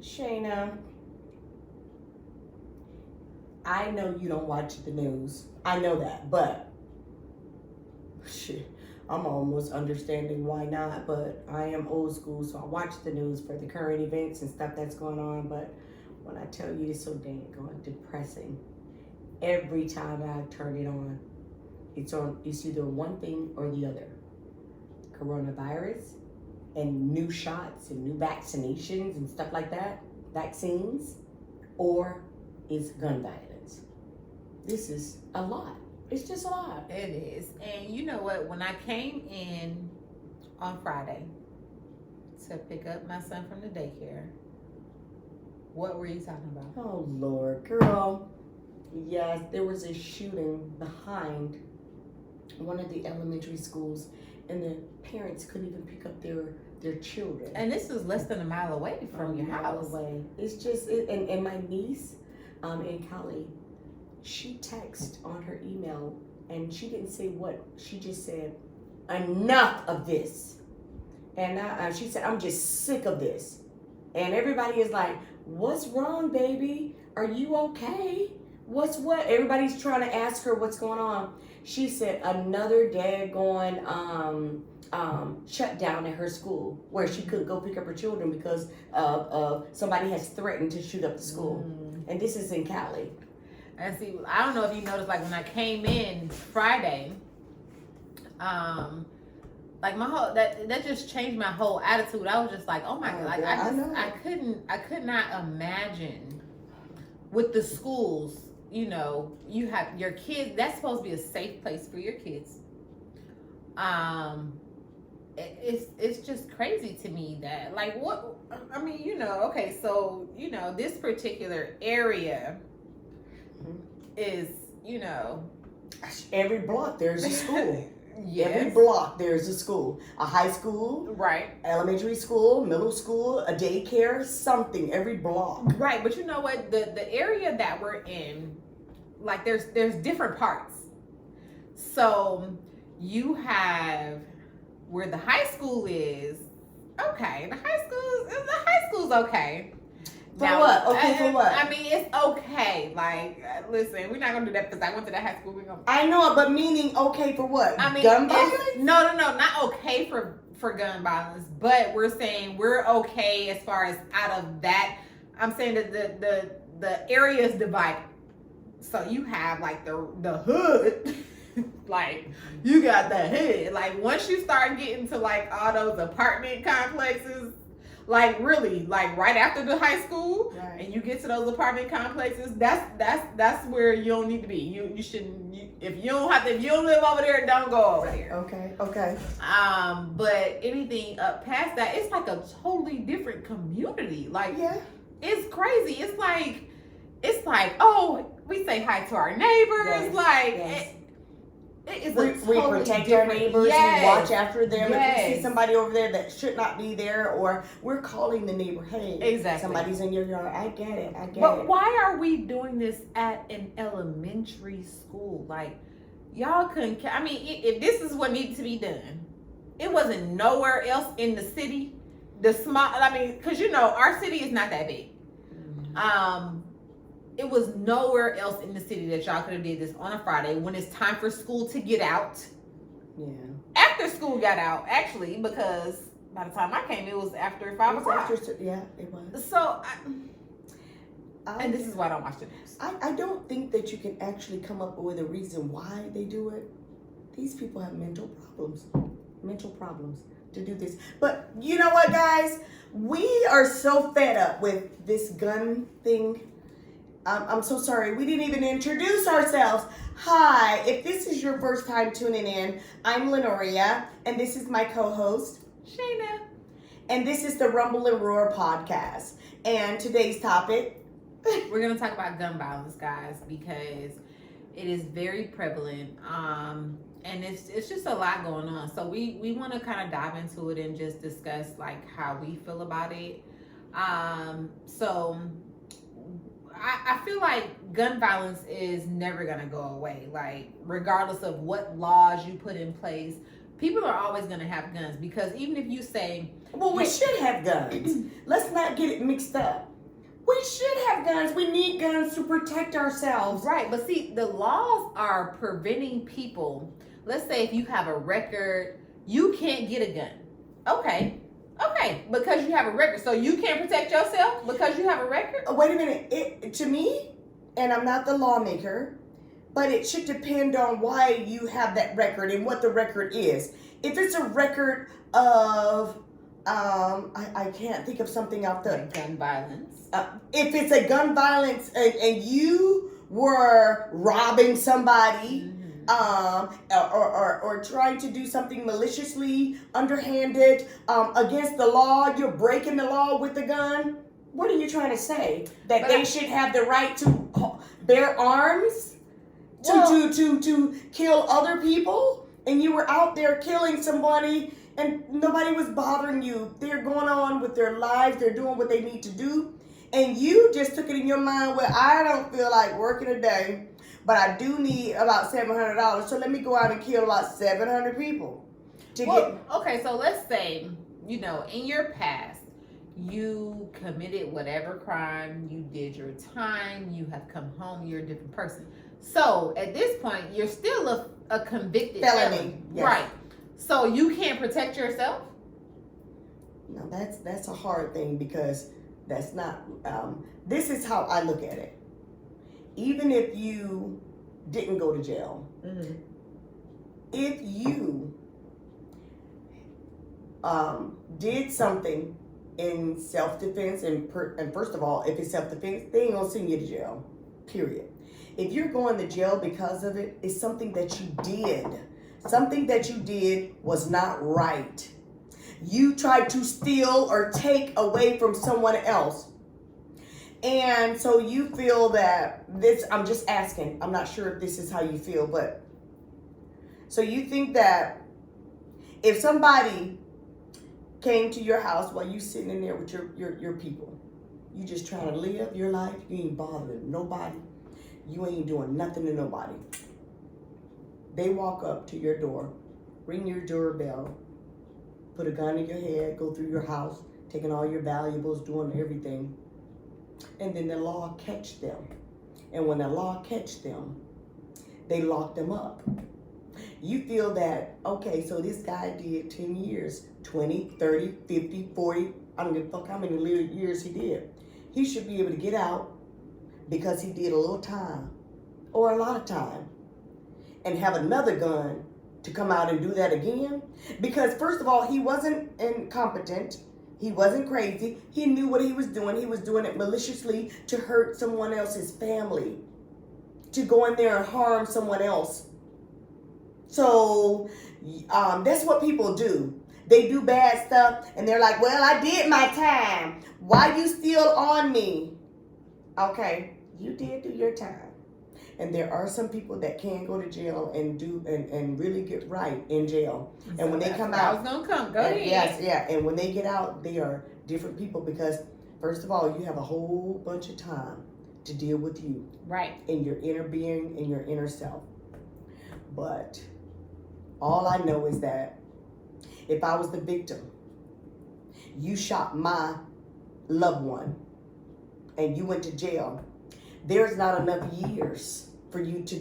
Shayna, I know you don't watch the news. I know that, but shit, I'm almost understanding why not. But I am old school, so I watch the news for the current events and stuff that's going on. But when I tell you it's so dang depressing, every time I turn it on, it's either one thing or the other. Coronavirus and new shots and new vaccinations and stuff like that, vaccines, or it's gun violence. This is a lot. It's just a lot. It is. And you know what? When I came in on Friday to pick up my son from the daycare, what were you talking about? Oh, Lord. Girl, yes, there was a shooting behind one of the elementary schools, and the parents couldn't even pick up their children. And this was less than a mile away from your house. Away. It's just, and my niece in Cali, she texted on her email, and she didn't say what, she just said, enough of this. And she said, I'm just sick of this. And everybody is like, what's wrong, baby? Are you okay? What? Everybody's trying to ask her what's going on. She said another daggone shutdown at her school where she couldn't go pick up her children because somebody has threatened to shoot up the school. And this is in Cali. And see, I don't know if you noticed, like when I came in Friday, like my whole that just changed my whole attitude. I was just like, oh my god, like I could not imagine with the schools. You know, you have your kids. That's supposed to be a safe place for your kids. It's just crazy to me that, like, what I mean, you know, okay, so you know this particular area is, you know, every block there's a school. Yes. Every block there's a school, a high school, right, elementary school, middle school, a daycare, something. Every block, right. But you know what? The area that we're in, like, there's different parts. So you have where the high school is. Okay, the high school's okay. For now, what? Okay, for what? I mean, it's okay. Like, listen, we're not gonna do that because I went to that high school. I know, but meaning okay for what? I mean, gun violence? No, not okay for gun violence. But we're saying we're okay as far as out of that. I'm saying that the area is divided. So you have like the hood, like you got the hood. Like once you start getting to like all those apartment complexes. Like really, like right after the high school, right. And you get to those apartment complexes. That's where you don't need to be. You shouldn't. If you don't live over there, don't go over there. Okay. But anything up past that, it's like a totally different community. Like, yeah, it's crazy. It's like, oh, we say hi to our neighbors. Yes. Like. Yes. We protect our neighbors, yes. We watch after them. Yes. If we see somebody over there that should not be there, or we're calling the neighbor, hey, exactly. Somebody's in your yard. I get it. But why are we doing this at an elementary school? Like, y'all couldn't, I mean, if this is what needed to be done, it wasn't nowhere else in the city. Because, you know, our city is not that big. Mm-hmm. It was nowhere else in the city that y'all could have did this on a Friday when it's time for school to get out. Yeah. After school got out, actually, because by the time I came, it was after 5 o'clock. Yeah, it was. So, and this is why I don't watch the news. I don't think that you can actually come up with a reason why they do it. These people have mental problems to do this. But you know what, guys? We are so fed up with this gun thing. I'm so sorry. We didn't even introduce ourselves. Hi, if this is your first time tuning in, I'm Lenoria, and this is my co-host, Shayna. And this is the Rumble and Roar podcast. And today's topic, we're going to talk about gun violence, guys, because it is very prevalent. And it's just a lot going on. So we want to kind of dive into it and just discuss like how we feel about it. So I feel like gun violence is never going to go away. Like, regardless of what laws you put in place, people are always going to have guns. Because even if you say... Well, we should have guns. Let's not get it mixed up. should have guns. We need guns to protect ourselves. Right, but see, the laws are preventing people. Let's say if you have a record, you can't get a gun. Okay, because you have a record, so you can't protect yourself because you have a record. Wait a minute. To me, and I'm not the lawmaker, but it should depend on why you have that record and what the record is. If it's a record of, I can't think of something out there. Gun violence. If it's a gun violence and you were robbing somebody, or trying to do something maliciously, underhanded, against the law, you're breaking the law with the gun. What are you trying to say? That they should have the right to bear arms to kill other people, and you were out there killing somebody and nobody was bothering you. They're going on with their lives. They're doing what they need to do. And you just took it in your mind, well, I don't feel like working a day, but I do need about $700. So let me go out and kill about 700 people. Okay, so let's say, in your past, you committed whatever crime, you did your time, you have come home, you're a different person. So at this point, you're still a convicted felon. Yes. Right. So you can't protect yourself? No, that's a hard thing because that's not, this is how I look at it. Even if you didn't go to jail, if you did something in self-defense, and first of all, if it's self-defense, they ain't gonna send you to jail, period. If you're going to jail because of it, it's something that you did. Something that you did was not right. You tried to steal or take away from someone else. And so you feel that this, I'm just asking, I'm not sure if this is how you feel, but so you think that if somebody came to your house while you sitting in there with your people, you just trying to live your life, you ain't bothering nobody, you ain't doing nothing to nobody. They walk up to your door, ring your doorbell, put a gun in your head, go through your house, taking all your valuables, doing everything. And then the law catch them. And when the law catch them, they lock them up. You feel that, okay, so this guy did 10 years, 20, 30, 50, 40, I don't give a fuck how many years he did. He should be able to get out because he did a little time or a lot of time and have another gun to come out and do that again. Because first of all, he wasn't incompetent. He wasn't crazy. He knew what he was doing. He was doing it maliciously to hurt someone else's family, to go in there and harm someone else. So that's what people do. They do bad stuff and they're like, well, I did my time. Why you still on me? Okay, you did do your time. And there are some people that can go to jail and do and really get right in jail. And so when they come out, I was gonna come. Go ahead. Yes, yeah. And when they get out, they are different people because first of all, you have a whole bunch of time to deal with you. Right. In your inner being, in your inner self. But all I know is that if I was the victim, you shot my loved one and you went to jail, there's not enough years for you to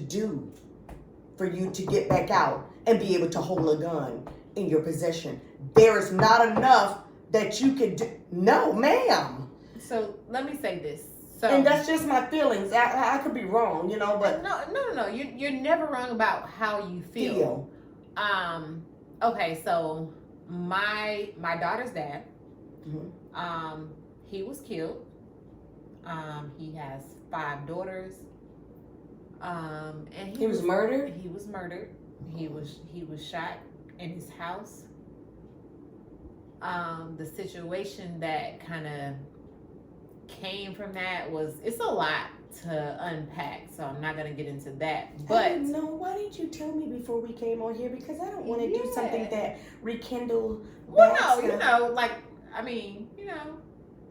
get back out and be able to hold a gun in your possession. There's not enough that you could do. No, ma'am. So let me say this. So, and that's just my feelings. I could be wrong, but no. You're never wrong about how you feel. Okay, so my daughter's dad, he was killed. He has 5 daughters. And he was murdered. He was murdered. He was shot in his house. The situation that kind of came from that it's a lot to unpack, so I'm not gonna get into that. But no, why didn't you tell me before we came on here? Because I don't want to do something that rekindle. Well,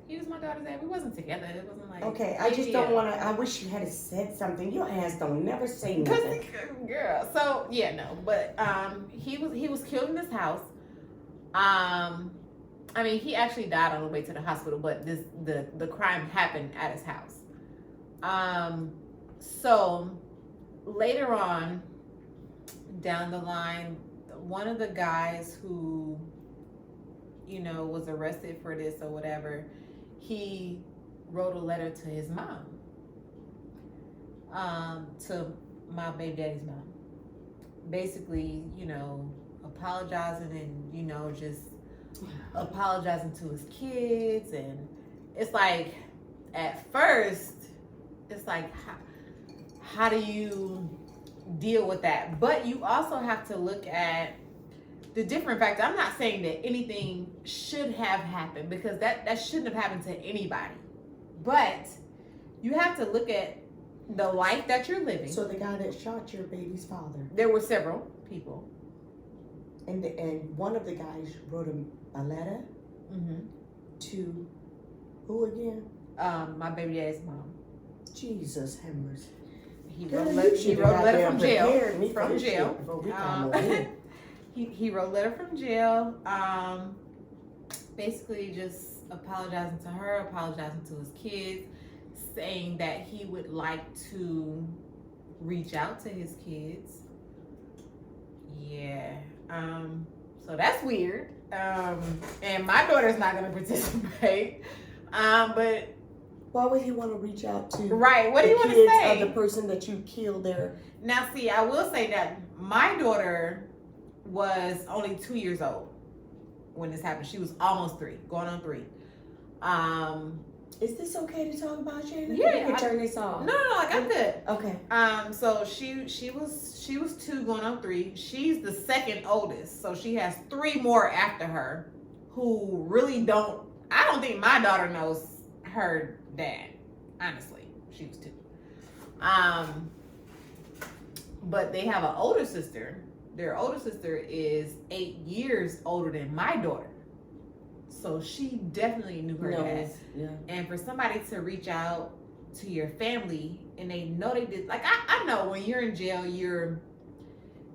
he was my daughter's dad. We wasn't together. It wasn't like okay. I just don't want to. I wish you had said something. Your ass don't never say nothing, girl. So yeah, no. But he was killed in this house. I mean, he actually died on the way to the hospital, but the crime happened at his house. So later on down the line, one of the guys who, you know, was arrested for this or whatever, he wrote a letter to his mom, to my baby daddy's mom, basically, you know, apologizing and, you know, just apologizing to his kids. And it's like, at first, it's like, how do you deal with that? But you also have to look at the different factors. I'm not saying that anything should have happened, because that shouldn't have happened to anybody. But you have to look at the life that you're living. So the guy that shot your baby's father, There were several people. and one of the guys wrote him a letter Mm-hmm. to who again? My baby daddy's mom. Jesus have mercy. He Girl, wrote, you he should wrote a have letter goddamn from jail. prepared me for From this shit jail. before we come over here. He wrote a letter from jail, basically just apologizing to her, apologizing to his kids, saying that he would like to reach out to his kids. Yeah. So that's weird. And my daughter's not gonna participate. But Why would he want to reach out to right, what do you want to kids say? of the person that you killed there? Now, see, I will say that my daughter was only 2 years old when this happened. She was almost 3, going on 3. Is this okay to talk about, Shannon? Yeah, You can turn this off. No, like I'm good. Okay. So she was 2 going on 3. She's the second oldest, so she has 3 more after her, who really don't. I don't think my daughter knows her dad. Honestly, she was 2. But they have an older sister. Their older sister is 8 years older than my daughter. So she definitely knew her dad. Yeah. And for somebody to reach out to your family and they know they did, like I know when you're in jail, you're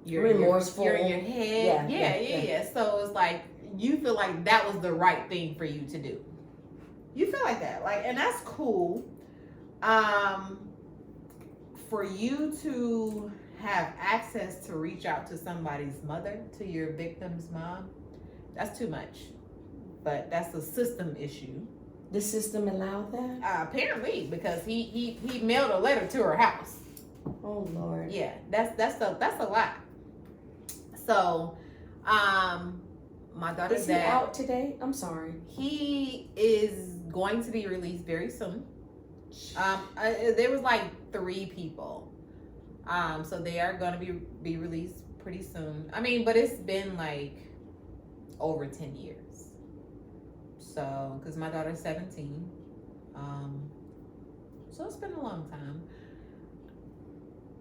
remorseful. You're in your head. Yeah. Yeah. So it's like you feel like that was the right thing for you to do. You feel like that, like, and that's cool. For you to have access to reach out to somebody's mother, to your victim's mom, that's too much. But that's a system issue. The system allowed that? Apparently, because he mailed a letter to her house. Oh Lord. Yeah, that's a lot. So, my daughter's Is he dad, out today? I'm sorry. he is going to be released very soon. There was like 3 people. So they are going to be released pretty soon. I mean, but it's been like over 10 years. So, because my daughter's 17. So it's been a long time.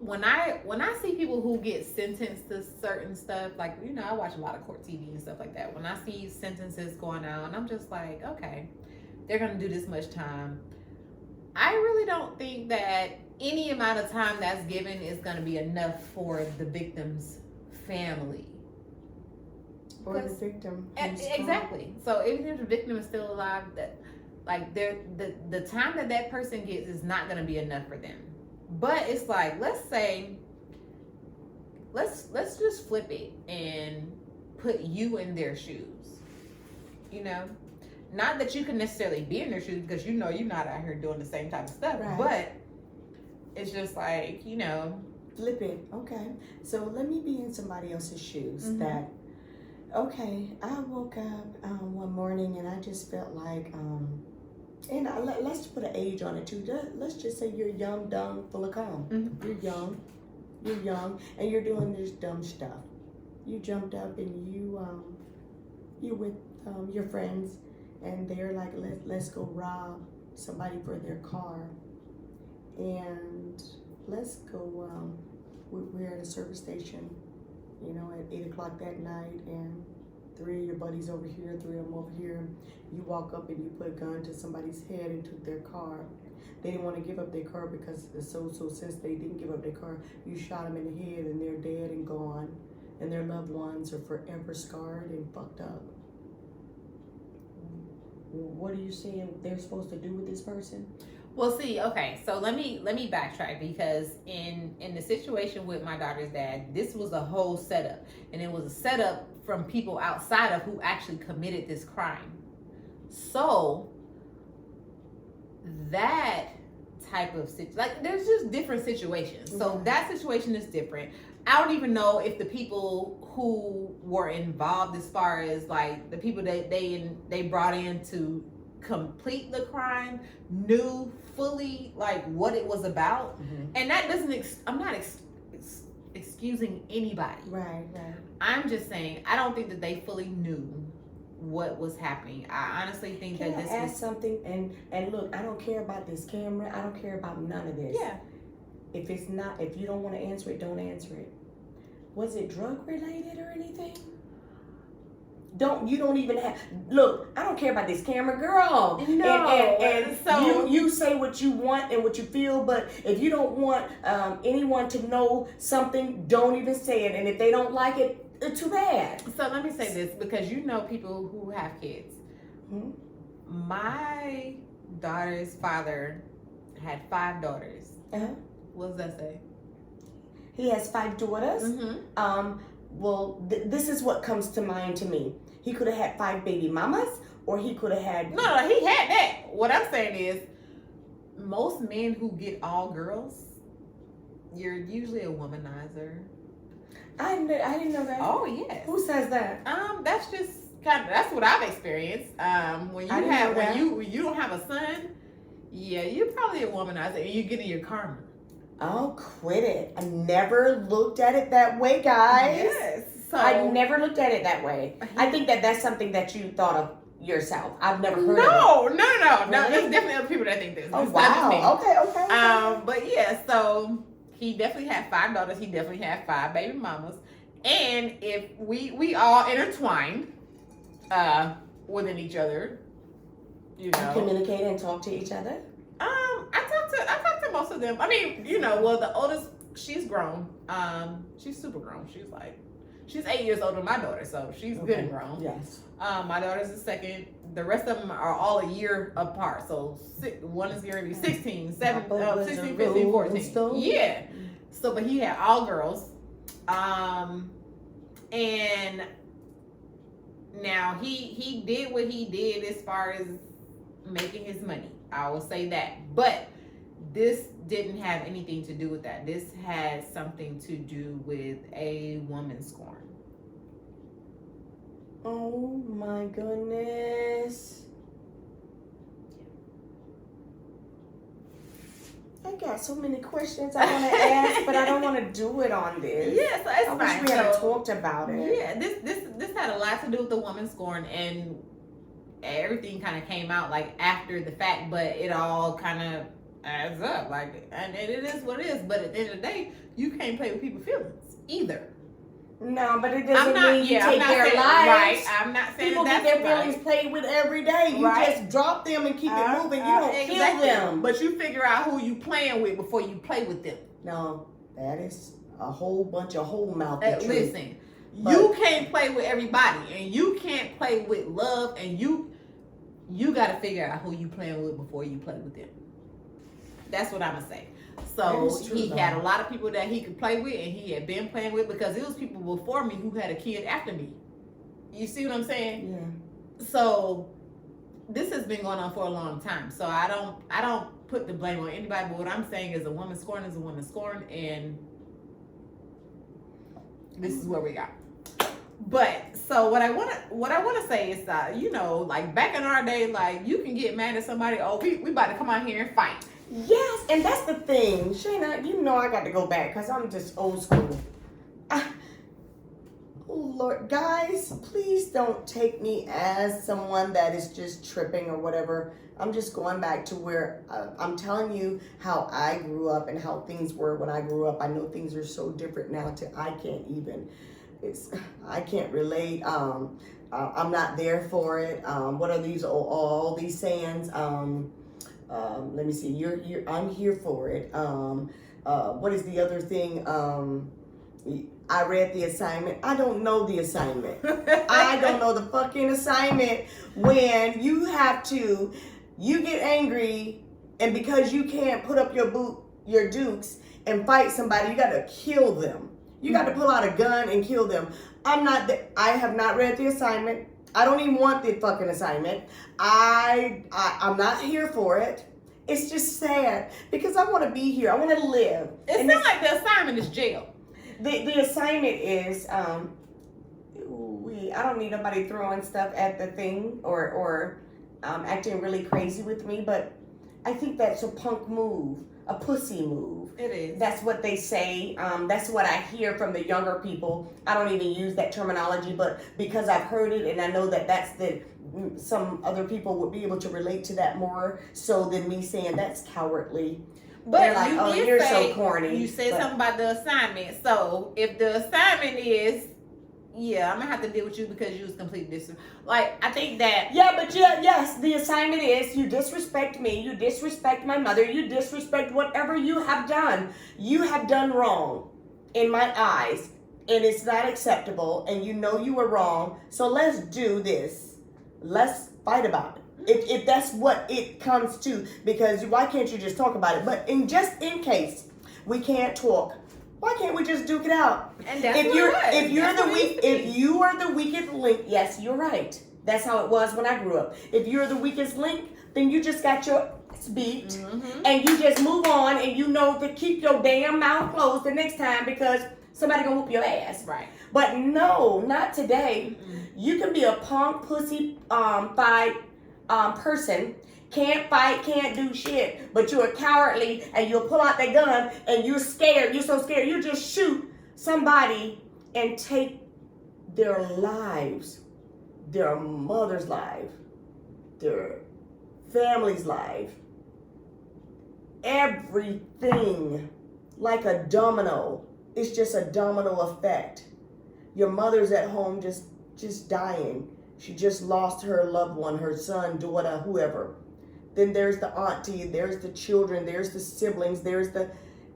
When I see people who get sentenced to certain stuff, like, you know, I watch a lot of court TV and stuff like that. When I see sentences going out, and I'm just like, okay, they're going to do this much time. I really don't think that any amount of time that's given is going to be enough for the victim's family. Or the victim. Exactly. So even if the victim is still alive, that like the time that person gets is not going to be enough for them. But it's like, let's just flip it and put you in their shoes. You know, not that you can necessarily be in their shoes, because you know you're not out here doing the same type of stuff. Right. But it's just like, you know, flip it. Okay. So let me be in somebody else's shoes. Mhm. That. Okay, I woke up one morning and I just felt like, and let's put an age on it too. Let's just say you're young, dumb, full of cum. Mhm. You're young, and you're doing this dumb stuff. You jumped up and you with your friends, and they're like, let's go rob somebody for their car, and let's go. We're at a service station. You know, at 8 o'clock that night, and 3 of your buddies over here, 3 of them over here. You walk up and you put a gun to somebody's head and took their car. They didn't want to give up their car because so since they didn't give up their car, you shot them in the head and they're dead and gone, and their loved ones are forever scarred and fucked up. What are you saying they're supposed to do with this person? Well, see, okay, so let me backtrack, because in the situation with my daughter's dad, this was a whole setup, and it was a setup from people outside of who actually committed this crime. So that type of like, there's just different situations. So that situation is different. I don't even know if the people who were involved, as far as like the people that they brought in to complete the crime, knew fully like what it was about. And that doesn't I'm not excusing anybody. Right. I'm just saying, I don't think that they fully knew what was happening. I honestly think Can that this I ask was something? And look, I don't care about this camera. I don't care about none of this. yeah. If you don't want to answer it, don't answer it. Was it drug related or anything? You don't even have, look, I don't care about this camera, girl. No. And so you say what you want and what you feel, but if you don't want anyone to know something, don't even say it. And if they don't like it, it's too bad. So let me say this, because you know people who have kids. Hmm? My daughter's father had 5 daughters. Uh-huh. What does that say? He has 5 daughters. Mm-hmm. Well, this is what comes to mind to me. He could have had 5 baby mamas, or he could have had... No, he had that. What I'm saying is, most men who get all girls, you're usually a womanizer. I didn't know that. Oh, yes. Who says that? That's just that's what I've experienced. When you don't have a son, yeah, you're probably a womanizer, and you're getting your karma. Oh, quit it. I never looked at it that way, guys. Yes. So I never looked at it that way. I think that's something that you thought of yourself. I've never heard of it. No. Really? There's definitely other people that think this. Oh, It's not just me. wow. Okay. But yeah, so he definitely had 5 daughters. He definitely had 5 baby mamas. And if we all intertwined within each other, you know. Communicate and talk to each other? I talked to most of them. I mean, you know, well, the oldest, she's grown. She's super grown. She's 8 years older than my daughter, so she's good and grown. Yes. My daughter's the second. The rest of them are all a year apart. So one is going to be 16, 16, 15, 14. Yeah. So, but he had all girls. And now he did what he did as far as making his money. I will say that. But this didn't have anything to do with that. This had something to do with a woman scorn. Oh my goodness. I got so many questions I want to ask, but I don't want to do it on this. Yeah, so it's I fine. wish we had talked about it. Yeah, this had a lot to do with the woman scorn, and everything kind of came out like after the fact, but it all kind of adds up. Like, and it is what it is. But at the end of the day, you can't play with people's feelings either. No, but it doesn't mean you take their lives. Right, I'm not saying people that get their right. feelings played with every day. You just drop them and keep it moving. You don't kill them. But you figure out who you playing with before you play with them. No, that is a whole bunch of whole mouth. Listen, you can't play with everybody, and you can't play with love, and you got to figure out who you playing with before you play with them. That's what I'm gonna say. So he had a lot of people that he could play with, and he had been playing with, because it was people before me who had a kid after me. You see what I'm saying? Yeah. So this has been going on for a long time. So I don't put the blame on anybody. But what I'm saying is, a woman scorned is a woman scorned, and this is where we got. But so what I want to say is that, you know, like back in our day, like you can get mad at somebody. Oh, we about to come out here and fight. Yes, and that's the thing, Shayna. You know I got to go back because I'm just old school. Oh Lord, guys, please don't take me as someone that is just tripping or whatever. I'm just going back to where I'm telling you how I grew up and how things were when I grew up. I know things are so different now. I can't relate. I'm not there for it. What are these all these sayings? Let me see. I'm here for it. What is the other thing? I read the assignment. I don't know the assignment. I don't know the fucking assignment. When you get angry, and because you can't put up your dukes and fight somebody, you got to kill them. You got to pull out a gun and kill them. I have not read the assignment. I don't even want the fucking assignment. I'm not here for it. It's just sad because I want to be here. I want to live. It sounds like the assignment is jail. The assignment is I don't need nobody throwing stuff at the thing or acting really crazy with me, but I think that's a punk move, a pussy move. It is. That's what they say. That's what I hear from the younger people. I don't even use that terminology, but because I've heard it and I know that's some other people would be able to relate to that more so than me saying that's cowardly. But they're like, you're so corny. You said something about the assignment. So if the assignment is, yeah, I'm gonna have to deal with you because you was completely different. Like, I think that. Yes, the assignment is you disrespect me, you disrespect my mother, you disrespect whatever you have done. You have done wrong in my eyes, and it's not acceptable, and you know you were wrong. So let's do this. Let's fight about it. If that's what it comes to, because why can't you just talk about it? But just in case we can't talk, why can't we just duke it out? And that's if you are the weakest link, yes, you're right. That's how it was when I grew up. If you're the weakest link, then you just got your ass beat, and you just move on, and you know to keep your damn mouth closed the next time because somebody gonna whoop your ass. Right. But no, not today. You can be a punk pussy fight person, can't fight, can't do shit, but you're cowardly and you'll pull out that gun and you're scared, you're so scared, you just shoot somebody and take their lives, their mother's life, their family's life, everything, like a domino. It's just a domino effect. Your mother's at home just dying. She just lost her loved one, her son, daughter, whoever. Then there's the auntie, there's the children, there's the siblings,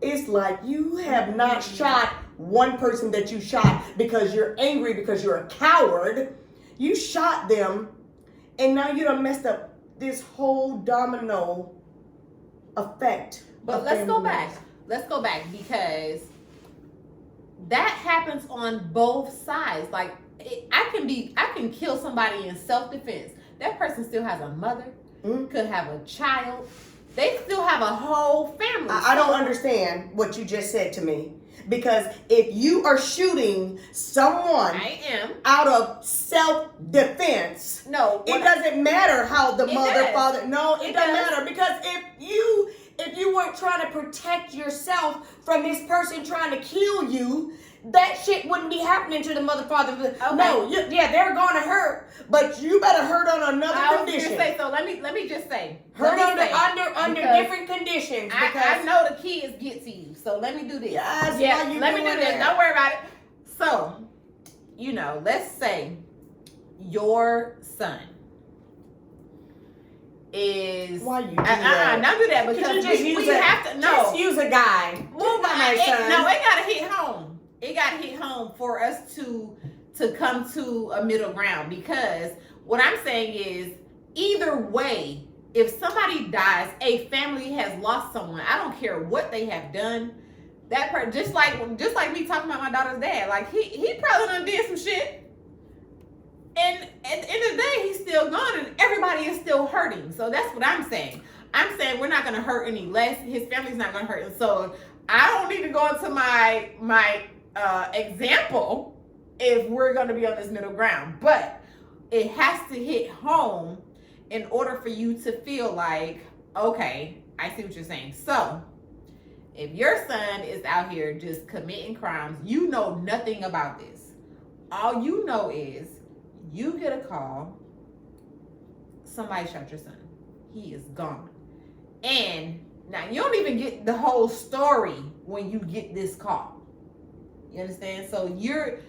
it's like you have not shot one person that you shot because you're angry, because you're a coward. You shot them, and now you done messed up this whole domino effect. But let's go back. Let's go back because that happens on both sides. Like, I can kill somebody in self-defense. That person still has a mother, could have a child. They still have a whole family. I don't understand what you just said to me. Because if you are shooting someone out of self-defense, it doesn't matter how the mother, father, it doesn't matter. Because if you weren't trying to protect yourself from this person trying to kill you, that shit wouldn't be happening to the mother, father. Okay. No, they're going to hurt, but you better hurt on another condition. So let me just say, hurt under different conditions. I know the kids get to you, so let me do this. Let me do this. Don't worry about it. So, let's say your son is. Why you do that? Don't do that because we have to. No, just use a guy. Move by my son. No, it gotta hit home. It got to hit home for us to come to a middle ground, because what I'm saying is either way, if somebody dies, a family has lost someone. I don't care what they have done. That person, just like me talking about my daughter's dad, like he probably done did some shit, and at the end of the day, he's still gone, and everybody is still hurting. So that's what I'm saying. I'm saying we're not gonna hurt any less. His family's not gonna hurt him. So I don't need to go into my example if we're going to be on this middle ground, but it has to hit home in order for you to feel like, okay, I see what you're saying. So if your son is out here just committing crimes, you know nothing about this. All you know is you get a call, somebody shot your son, he is gone, and now you don't even get the whole story when you get this call. You understand? So you're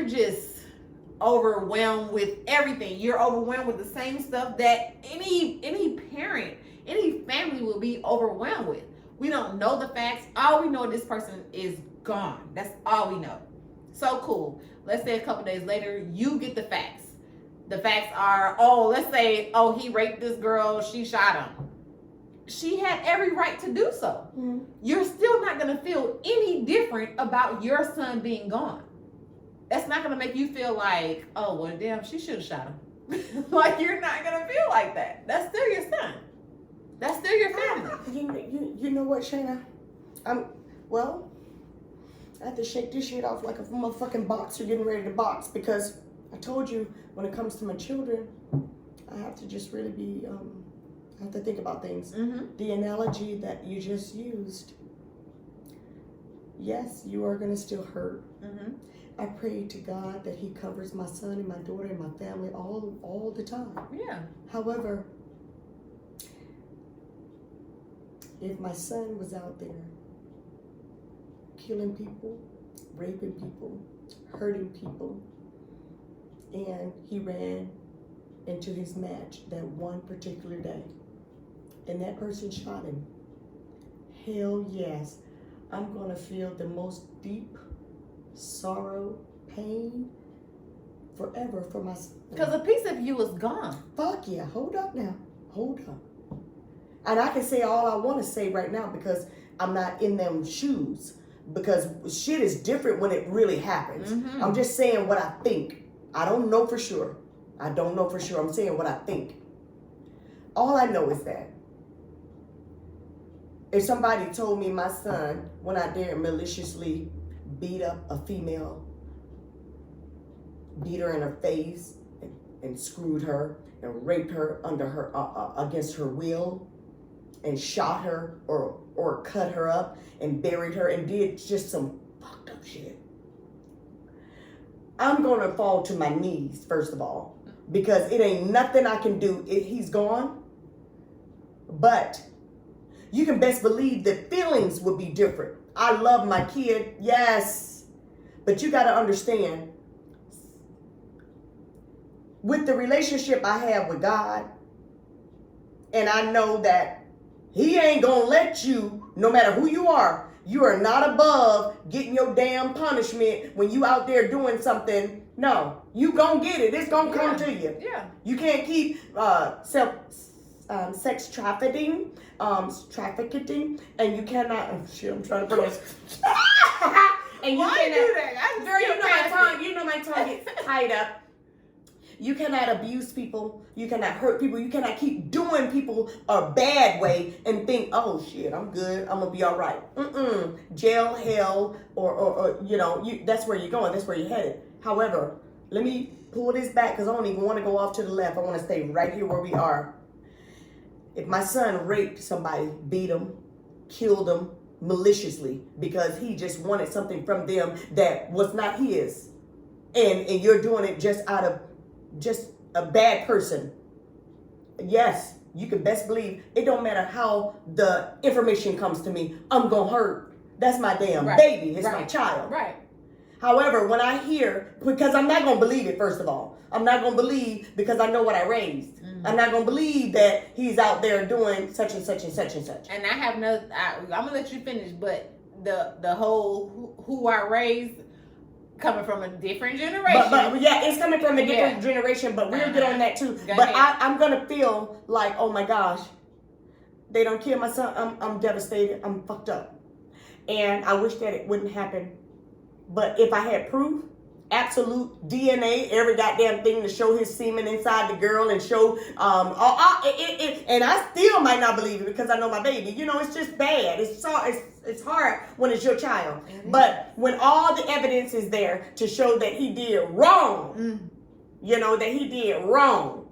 just overwhelmed with everything. You're overwhelmed with the same stuff that any parent, any family will be overwhelmed with. We don't know the facts. All we know, this person is gone. That's all we know. So cool. Let's say a couple days later, you get the facts. The facts are, oh, let's say, oh, he raped this girl, she shot him. She had every right to do so. Mm-hmm. You're still not going to feel any different about your son being gone. That's not going to make you feel like, oh, well, damn, she should have shot him. Like, you're not going to feel like that. That's still your son. That's still your family. You know what, Shayna? I have to shake this shit off like a motherfucking boxer getting ready to box, because I told you, when it comes to my children, I have to just really be, I have to think about things. Mm-hmm. The analogy that you just used, yes, you are going to still hurt. Mm-hmm. I pray to God that he covers my son and my daughter and my family all the time. Yeah. However, if my son was out there killing people, raping people, hurting people, and he ran into his match that one particular day, and that person shot him, hell yes, I'm gonna feel the most deep sorrow, pain, forever for my son. Because a piece of you is gone. Fuck yeah, hold up now, hold up. And I can say all I want to say right now because I'm not in them shoes. Because shit is different when it really happens. Mm-hmm. I'm just saying what I think. I don't know for sure. I don't know for sure. I'm saying what I think. All I know is that if somebody told me my son went out there and maliciously beat up a female, beat her in her face and screwed her and raped her under her against her will, and shot her or cut her up and buried her and did just some fucked up shit, I'm gonna fall to my knees first of all, because it ain't nothing I can do. He's gone. But you can best believe that feelings would be different. I love my kid, yes, but you got to understand, with the relationship I have with God, and I know that he ain't gonna let you, no matter who you are not above getting your damn punishment when you out there doing something. No, you gonna get it. It's gonna come to you. Yeah. You can't keep sex trafficking, and you cannot. Oh, shit, I'm trying to pronounce. And you Why cannot do that? girl, you know my tongue gets tied up. You cannot abuse people. You cannot hurt people. You cannot keep doing people a bad way and think, oh shit, I'm good. I'm gonna be all right. Jail, hell, or that's where you're going. That's where you're headed. However, let me pull this back because I don't even want to go off to the left. I want to stay right here where we are. If my son raped somebody, beat them, killed them maliciously because he just wanted something from them that was not his, and you're doing it just out of just a bad person, yes, you can best believe it don't matter how the information comes to me, I'm gonna hurt. That's my damn baby. It's my child. Right. However, when I hear, because I'm not gonna believe it, first of all, I'm not gonna believe because I know what I raised. Mm-hmm. I'm not gonna believe that he's out there doing such and such and such and such. And I have no, I'm gonna let you finish, but the whole who I raised, coming from a different generation. But yeah, it's coming from a different generation, but we'll get on that too. But I'm gonna feel like, oh my gosh, they don't kill my son. I'm devastated. I'm fucked up. And I wish that it wouldn't happen. But if I had proof, absolute DNA, every goddamn thing to show his semen inside the girl and show, and I still might not believe it because I know my baby. You know, it's just bad. It's hard when it's your child. Mm-hmm. But when all the evidence is there to show that he did wrong, that he did wrong,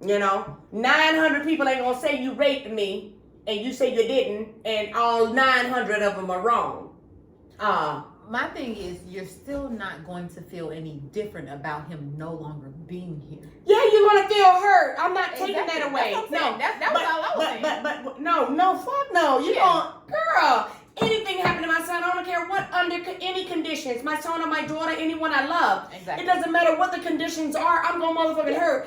900 people ain't gonna say you raped me and you say you didn't, and all 900 of them are wrong. My thing is, you're still not going to feel any different about him no longer being here. Yeah, you're gonna feel hurt. I'm not taking that away. No, that was all I was saying. But no, fuck no. You don't, girl. Anything happen to my son, I don't care what, under any conditions, my son or my daughter, anyone I love. Exactly. It doesn't matter what the conditions are. I'm gonna motherfucking hurt.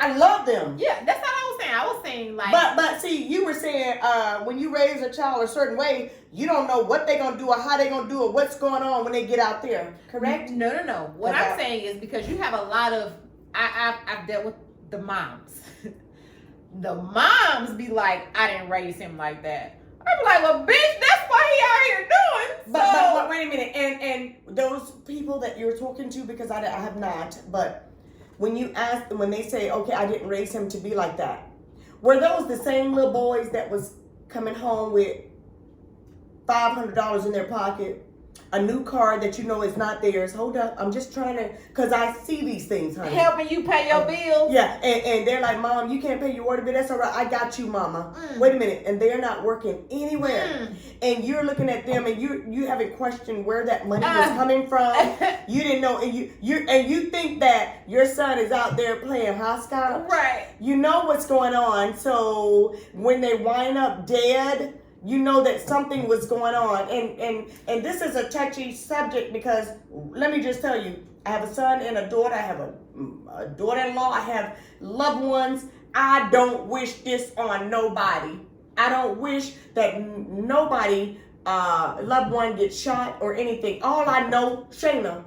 I love them. Yeah, that's not what I was saying. I was saying like. But see, you were saying when you raise a child a certain way, you don't know what they're gonna do or how they're gonna do it, what's going on when they get out there. Correct? No. What I'm saying is because you have a lot of. I've dealt with the moms. The moms be like, I didn't raise him like that. I'm like, well, bitch, that's what he out here doing. But wait a minute, and those people that you're talking to, because I have not, but when you ask them, when they say, okay, I didn't raise him to be like that, were those the same little boys that was coming home with $500 in their pocket, a new car that you know is not theirs? Hold up, I'm just trying to, because I see these things, honey. Helping you pay your bills. Yeah, and they're like, Mom, you can't pay your water bill. That's all right. I got you, Mama. Wait a minute. And they're not working anywhere. And you're looking at them, and you haven't questioned where that money was coming from. You didn't know, and you think that your son is out there playing hopscotch. Right. You know what's going on. So when they wind up dead, you know that something was going on. And this is a touchy subject because let me just tell you, I have a son and a daughter. I have a daughter-in-law. I have loved ones. I don't wish this on nobody. I don't wish that nobody, loved one gets shot or anything. All I know, Shayna,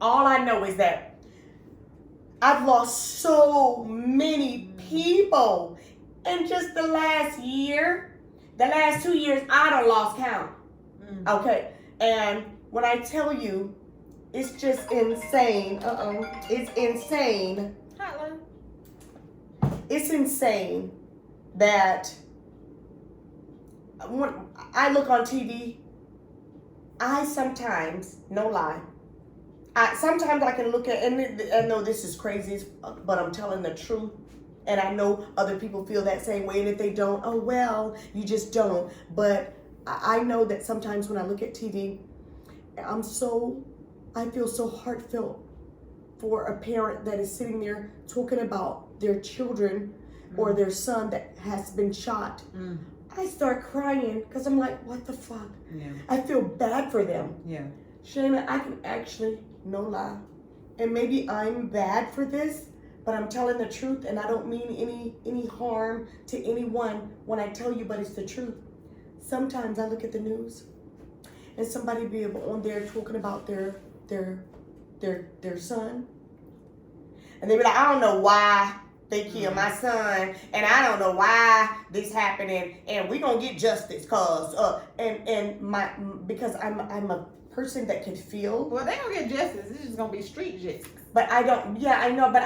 all I know is that I've lost so many people. In just the last year, the last 2 years, I done lost count. Okay. And when I tell you, it's just insane. It's insane. Hotline. It's insane that when I look on TV, I sometimes, no lie, sometimes I can look at, and I know this is crazy, but I'm telling the truth. And I know other people feel that same way. And if they don't, oh, well, you just don't. But I know that sometimes when I look at TV, I feel so heartfelt for a parent that is sitting there talking about their children or their son that has been shot. I start crying because I'm like, what the fuck? Yeah. I feel bad for them. Yeah. Shayna, I can actually, no lie, and maybe I'm bad for this, but I'm telling the truth, and I don't mean any harm to anyone when I tell you, but it's the truth. Sometimes I look at the news, and somebody be on there talking about their son, and they be like, I don't know why they killed my son, and I don't know why this happening, and we gonna get justice, because I'm a person that can feel. Well, they gonna get justice. It's just gonna be street justice. But I don't. Yeah, I know. But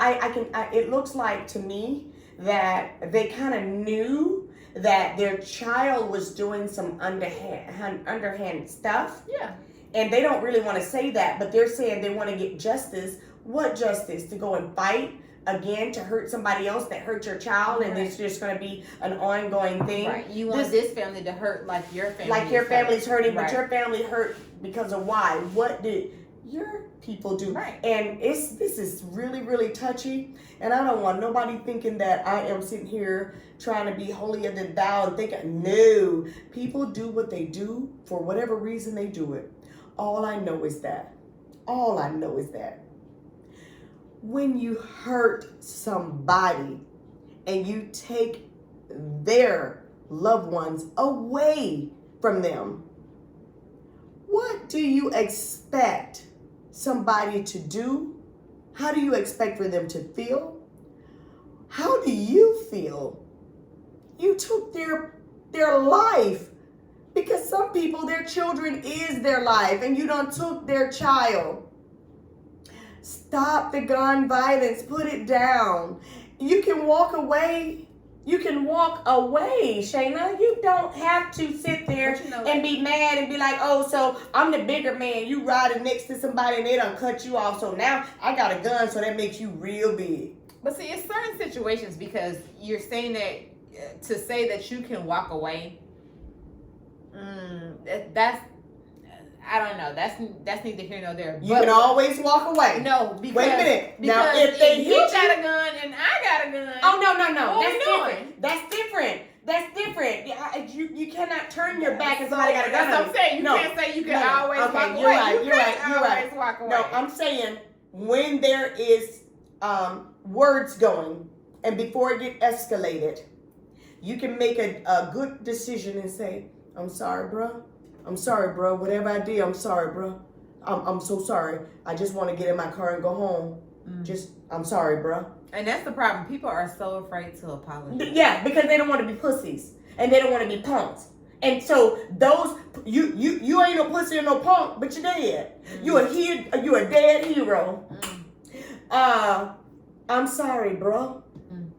it looks like to me that they kind of knew that their child was doing some underhand stuff. Yeah. And they don't really want to say that, but they're saying they want to get justice. What justice? To go and fight again to hurt somebody else that hurt your child, and it's just going to be an ongoing thing. Right. You want this family to hurt like your family. Like your family's hurting, right. But your family hurt because of why? What did your people do? Right. And this is really, really touchy. And I don't want nobody thinking that I am sitting here trying to be holier than thou and thinking, no. People do what they do for whatever reason they do it. All I know is that when you hurt somebody and you take their loved ones away from them, what do you expect somebody to do? How do you expect for them to feel? How do you feel? You took their life, because some people, their children is their life, and you done took their child. Stop the gun violence. Put it down. You can walk away. You can walk away, Shayna. You don't have to sit there and be mad and be like, oh, so I'm the bigger man. You riding next to somebody and they done cut you off. So now I got a gun, so that makes you real big. But see, it's certain situations, because you're saying that to say that you can walk away, that's, I don't know. That's neither here nor there. You can always walk away. No, because wait a minute. Now, if they you got a gun and I got a gun. Oh no. What That's we different. That's different. Yeah, you cannot turn your back and somebody got a gun. That's what on I'm saying. You No. can't say you can No. always Okay, walk you're away. right, You you're can't right, you're right. always walk away. No, I'm saying when there is words going and before it get escalated, you can make a good decision and say, I'm sorry, bro. I'm sorry, bro. Whatever I did, I'm sorry, bro. I'm so sorry. I just want to get in my car and go home. I'm sorry, bro. And that's the problem. People are so afraid to apologize. Yeah, because they don't want to be pussies and they don't want to be punks. And so those you ain't no pussy or no punk, but you're dead. You a dead hero. I'm sorry, bro.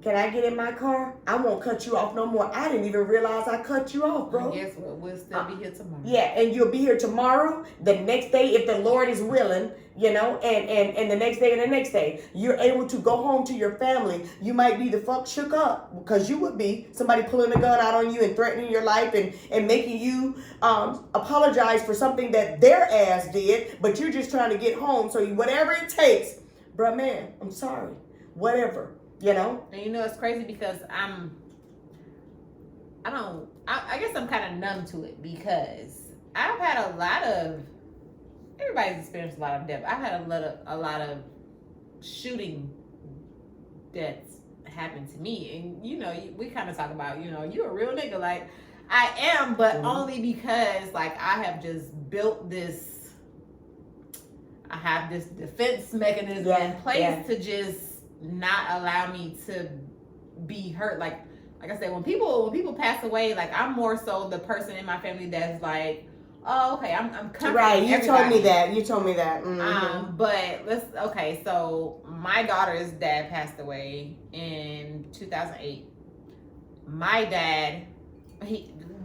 Can I get in my car? I won't cut you off no more. I didn't even realize I cut you off, bro. And guess what? We'll still be here tomorrow. Yeah, and you'll be here tomorrow, the next day, if the Lord is willing, you know, and the next day and the next day. You're able to go home to your family. You might be the fuck shook up, because you would be. Somebody pulling a gun out on you and threatening your life and making you apologize for something that their ass did, but you're just trying to get home. So whatever it takes, bruh, man, I'm sorry. Whatever. You know? And you know it's crazy because I guess I'm kind of numb to it because I've had everybody's experienced a lot of death. I've had a lot of shooting deaths happen to me. And you know, we kind of talk about, you know, you a real nigga. Like I am, but only because like I have just built this, I have this defense mechanism in place to just not allow me to be hurt. Like I said, when people pass away, like I'm more so the person in my family that's like, oh, okay, I'm comforting right. You everybody. told me that. But so my daughter's dad passed away in 2008. My dad,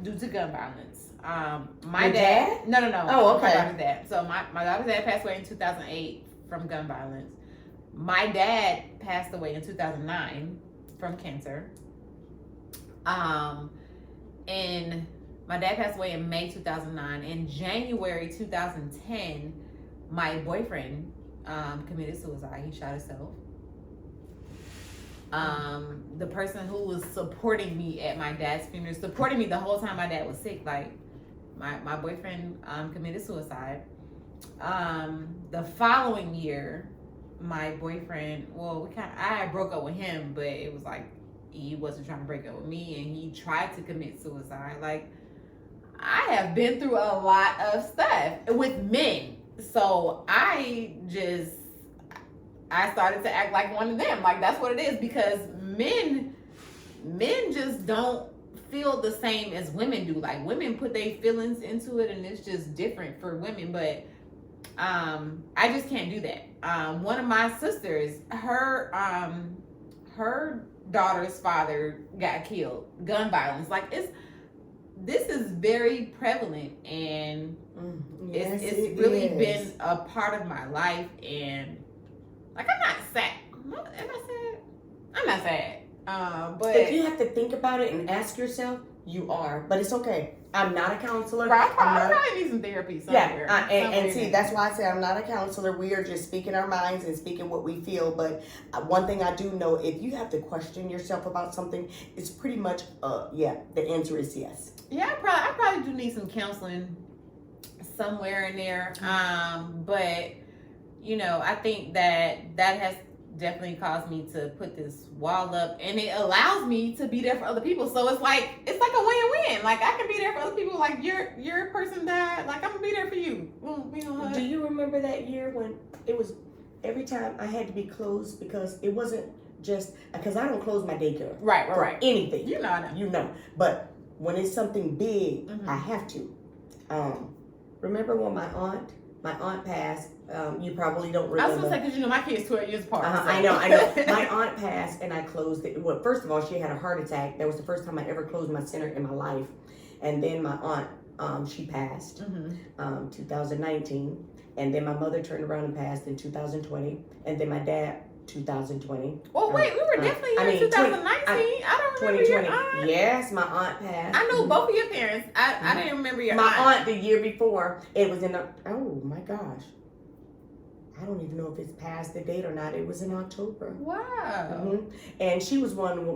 due to gun violence. My dad? No. Oh, okay. My daughter's dad. So my daughter's dad passed away in 2008 from gun violence. My dad passed away in 2009 from cancer. And my dad passed away in May 2009. In January 2010, my boyfriend committed suicide. He shot himself. The person who was supporting me at my dad's funeral, supporting me the whole time my dad was sick, like my boyfriend committed suicide. The following year, my boyfriend, I broke up with him, but it was like he wasn't trying to break up with me, and he tried to commit suicide. Like I have been through a lot of stuff with men, so I started to act like one of them. Like that's what it is, because men just don't feel the same as women do. Like women put their feelings into it, and it's just different for women. But I just can't do that. One of my sisters, her daughter's father got killed, gun violence. Like this is very prevalent, and it's really been a part of my life. And like I'm not sad. Am I sad? I'm not sad. But if you have to think about it and ask yourself, you are. But it's okay. I'm not a counselor. I probably need some therapy somewhere. Yeah, and see, that's why I say I'm not a counselor. We are just speaking our minds and speaking what we feel. But one thing I do know, if you have to question yourself about something, it's pretty much, the answer is yes. Yeah, I probably do need some counseling somewhere in there. But, you know, I think that has definitely caused me to put this wall up, and it allows me to be there for other people. So it's like a win-win. Like I can be there for other people. Like your person died, like I'm gonna be there for you. Do you remember that year when it was every time I had to be closed, because it wasn't just because I don't close my daycare right anything. I know. But when it's something big, I have to. Remember when my aunt passed? You probably don't remember. I was gonna say, because you know my kids 12 years apart. So. I know. My aunt passed, and I closed it. Well, first of all, she had a heart attack. That was the first time I ever closed my center in my life. And then my aunt, she passed, 2019. And then my mother turned around and passed in 2020. And then my dad, 2020. Well, wait, we were definitely here in 2019. I don't remember your aunt. Yes, my aunt passed. I know both of your parents. I didn't remember your aunt. My aunt the year before, it was in oh my gosh. I don't even know if it's past the date or not. It was in October. Wow. And she was one of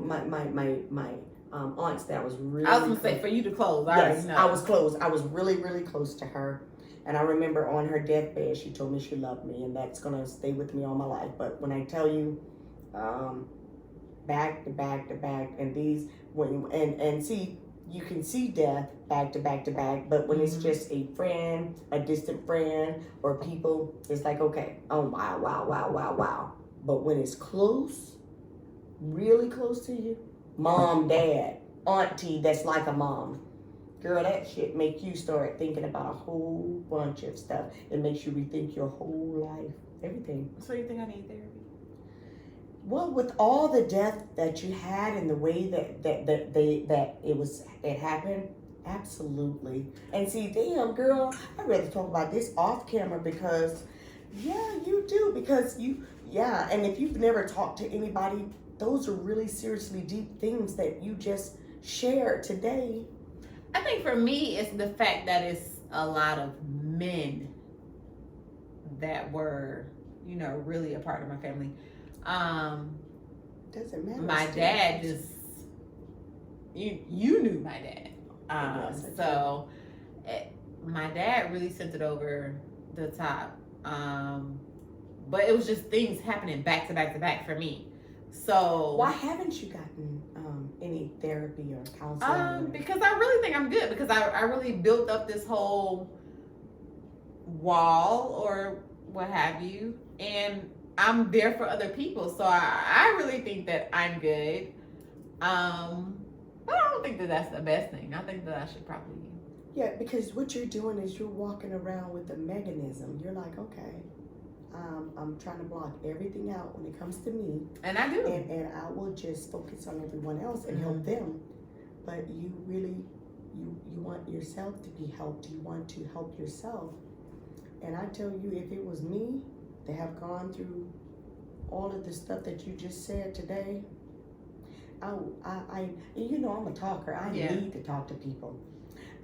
aunts that was really. I was gonna say for you to close. I Yes, already know. I was close. I was really, really close to her. And I remember on her deathbed, she told me she loved me, and that's gonna stay with me all my life. But when I tell you, back to back to back, and these and see, you can see death back to back to back. But when it's just a friend, a distant friend, or people, it's like okay, oh wow, wow, wow, wow, wow. But when it's close, really close to you, mom, dad, auntie, that's like a mom. Girl, that shit make you start thinking about a whole bunch of stuff. It makes you rethink your whole life, everything. So you think I need therapy? Well, with all the death that you had and the way that it happened, absolutely. And see, damn, girl, I'd rather talk about this off camera because, yeah, you do because and if you've never talked to anybody, those are really seriously deep things that you just shared today. I think for me, it's the fact that it's a lot of men that were, really a part of my family. Doesn't matter. My dad just, you knew my dad. So my dad really sent it over the top. But it was just things happening back to back to back for me. So why haven't you gotten any therapy or counseling? Because I really think I'm good because I really built up this whole wall or what have you, and I'm there for other people. So I really think that I'm good. But I don't think that that's the best thing. I think that I should probably. Yeah, because what you're doing is you're walking around with a mechanism. You're like, okay, I'm trying to block everything out when it comes to me. And I do. And I will just focus on everyone else and help them. But you really, you want yourself to be helped. You want to help yourself. And I tell you, if it was me that have gone through all of the stuff that you just said today, I'm a talker. I need to talk to people.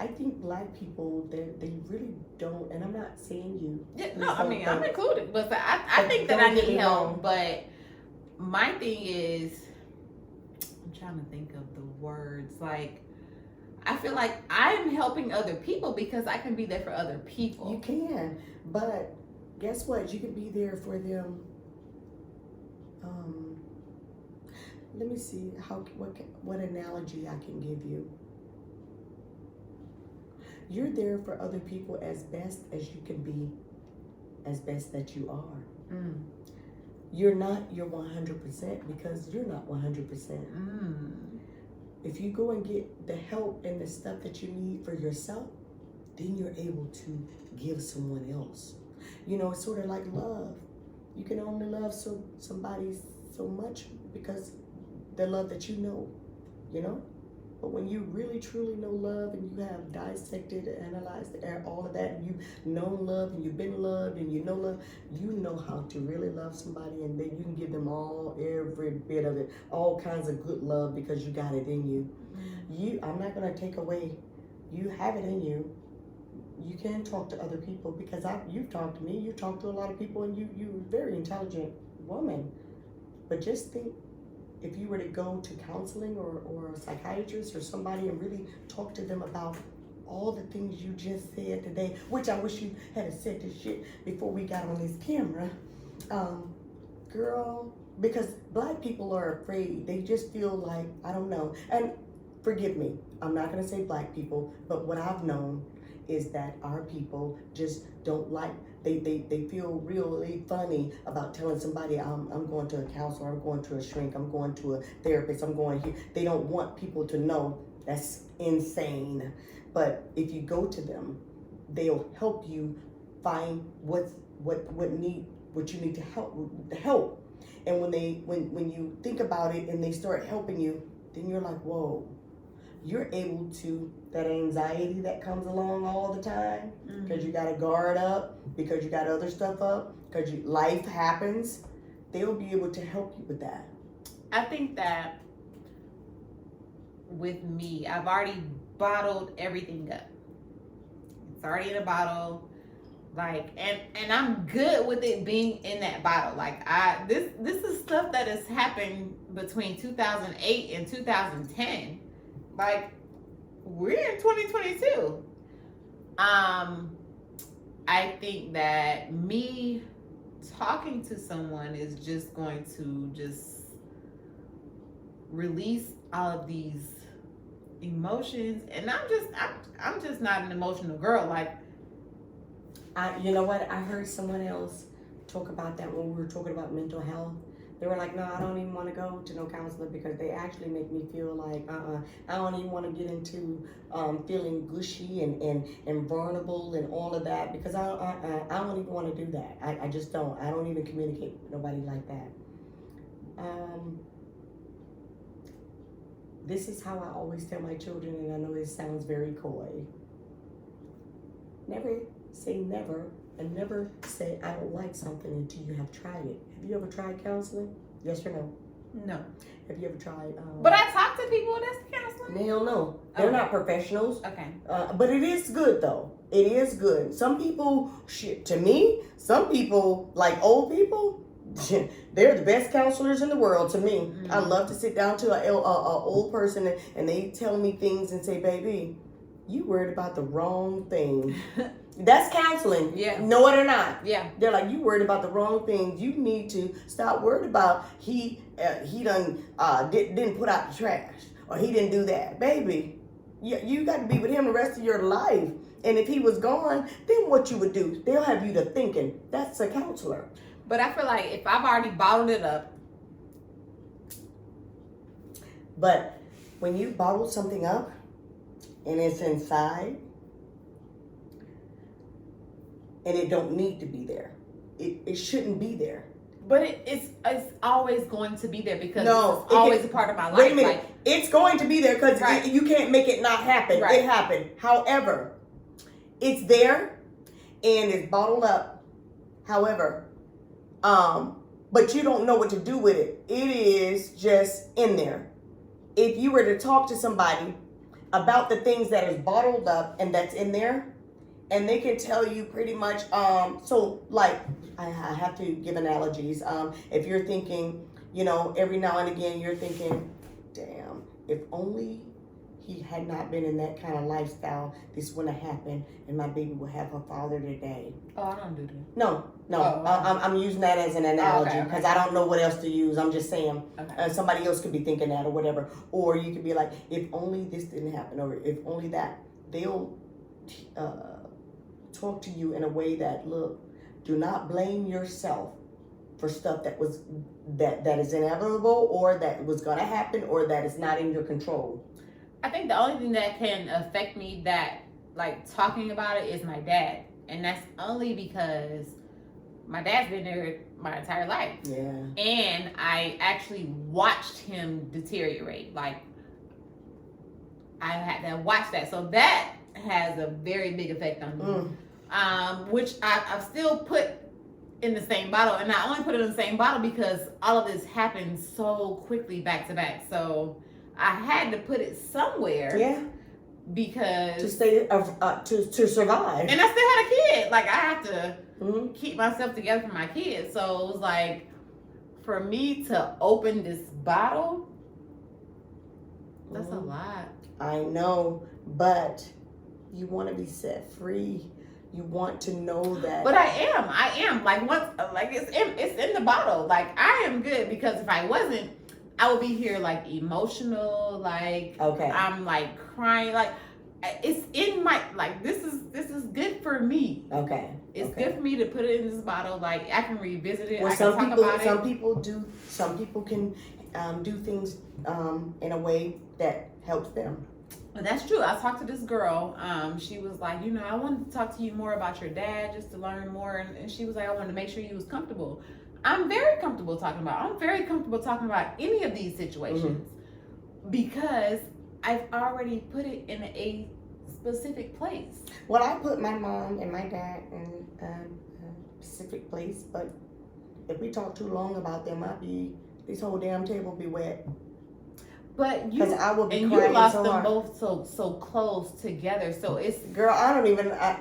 I think Black people, they really don't, and I'm not saying you. Yeah, no, I mean, I'm included, but I think that I need help. But my thing is, I'm trying to think of the words. Like, I feel like I'm helping other people because I can be there for other people. You can, but guess what? You can be there for them. Let me see what analogy I can give you. You're there for other people as best as you can be, as best that you are. You're not your 100% because you're not 100%. If you go and get the help and the stuff that you need for yourself, then you're able to give someone else. It's sort of like love. You can only love somebody so much because the love that you know. But when you really truly know love and you have dissected and analyzed all of that, and you've known love and you've been loved and you know love, you know how to really love somebody, and then you can give them every bit of it, all kinds of good love because you got it in you. I'm not gonna take away, you have it in you. You can talk to other people because you've talked to me, you talked to a lot of people, and you're a very intelligent woman. But just think, if you were to go to counseling or a psychiatrist or somebody and really talk to them about all the things you just said today, which I wish you had said this shit before we got on this camera, girl, because Black people are afraid. They just feel like, I don't know. And forgive me, I'm not gonna say Black people, but what I've known is that our people just don't like, they feel really funny about telling somebody I'm going to a counselor, I'm going to a shrink, I'm going to a therapist, I'm going here. They don't want people to know. That's insane. But if you go to them, they'll help you find what you need to help. And when you think about it and they start helping you, then you're like, whoa. You're able to, that anxiety that comes along all the time, because you got to guard up, because you got other stuff up, because life happens, they'll be able to help you with that. I think that with me, I've already bottled everything up. It's already in a bottle. Like, and I'm good with it being in that bottle. Like, this is stuff that has happened between 2008 and 2010. Like, we're in 2022. I think that me talking to someone is just going to just release all of these emotions, and I'm just not an emotional girl. Like, You know what? I heard someone else talk about that when we were talking about mental health. They were like, no, I don't even want to go to no counselor because they actually make me feel like, I don't even want to get into feeling gushy and vulnerable and all of that because I don't even want to do that. I just don't. I don't even communicate with nobody like that. This is how I always tell my children, and I know this sounds very coy. Never say never, and never say I don't like something until you have tried it. Have you ever tried counseling? Yes or no? no. Have you ever tried? But I talk to people that's counseling. Hell no. They're Okay. not professionals. Okay. But it is good though. It is good. Some people, shit, to me, some people, like old people, they're the best counselors in the world to me. I love to sit down to a old person and they tell me things and say, baby, you worried about the wrong thing. That's counseling. Yeah. Know it or not. Yeah. They're like, you worried about the wrong things. You need to stop worried about he didn't put out the trash or he didn't do that. Baby, you got to be with him the rest of your life. And if he was gone, then what you would do? They'll have you to thinking. That's a counselor. But I feel like if I've already bottled it up. But when you bottle something up and it's inside and it don't need to be there, it shouldn't be there. But it's always going to be there because No, it's always a part of my life. Wait a minute. Like, It's going to be there because Right. you can't make it not happen. Right. It happened. However, it's there and it's bottled up. However, but you don't know what to do with it. It is just in there. If you were to talk to somebody about the things that is bottled up and that's in there, and they can tell you pretty much, so like, I have to give analogies. If you're thinking, every now and again you're thinking, damn, if only he had not been in that kind of lifestyle, this wouldn't have happened, and my baby would have a father today. oh, I don't do that. No. Oh, okay. I'm using that as an analogy Okay. because I don't know what else to use. I'm just saying Okay. somebody else could be thinking that or whatever. Or you could be like, if only this didn't happen, or if only that. They'll talk to you in a way that, look, do not blame yourself for stuff that is inevitable or that was gonna happen or that is not in your control. I think the only thing that can affect me that, like, talking about it is my dad. And that's only because my dad's been there my entire life. Yeah. And I actually watched him deteriorate. Like, I had to watch that. So that has a very big effect on me. Which I've still put in the same bottle. And I only put it in the same bottle because all of this happened so quickly back to back. So I had to put it somewhere. Yeah. Because To stay to survive. and I still had a kid. Like, I have to Mhm. keep myself together for my kids. So it was like, for me to open this bottle, that's a lot. I know, but you want to be set free. You want to know that. But I am. Like, once, like, it's in the bottle. Like, I am good because if I wasn't, I would be here like emotional. Like, Okay. I'm like crying. Like, it's in my, like, this is good for me. Okay. It's okay. good for me to put it in this bottle. Like, I can revisit it. Well, I can talk about it. Some people can do things in a way that helps them. And that's true. I talked to this girl. She was like, I wanted to talk to you more about your dad just to learn more. And she was like, I wanted to make sure you was comfortable. I'm very comfortable talking about any of these situations because I've already put it in a specific place. Well, I put my mom and my dad in a specific place, but if we talk too long about them, this whole damn table be wet. But you I will be and crying you lost so them hard. both so close together. So it's Girl, I don't even. I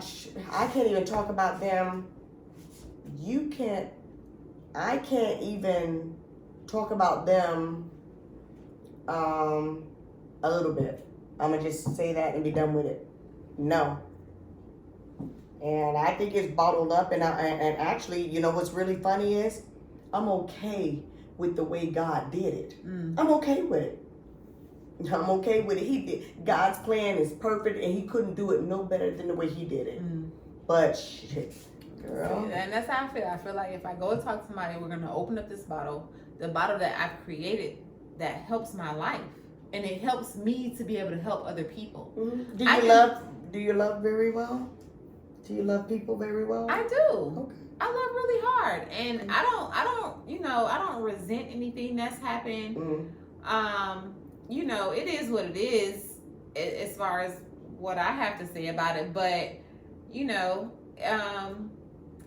can't even talk about them. I can't even talk about them. A little bit. I'm gonna just say that and be done with it. No. And I think it's bottled up. And actually, you know what's really funny is, I'm okay with the way God did it. I'm okay with it. I'm okay with it. He did. God's plan is perfect, and He couldn't do it no better than the way He did it. But shit, girl. And that's how I feel. I feel like if I go and talk to somebody, we're gonna open up this bottle, the bottle that I've created that helps my life, and it helps me to be able to help other people. Do you love very well? Do you love people very well? I do. Okay. I love really hard, and I don't resent anything that's happened. You know, it is what it is as far as what I have to say about it. But you know,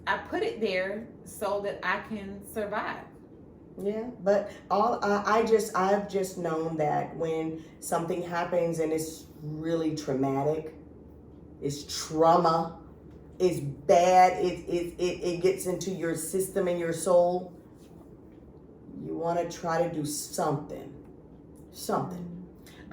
I put it there so that I can survive. Yeah, but I've just known that when something happens and it's really traumatic, it's trauma, it's bad, it gets into your system and your soul, you want to try to do something.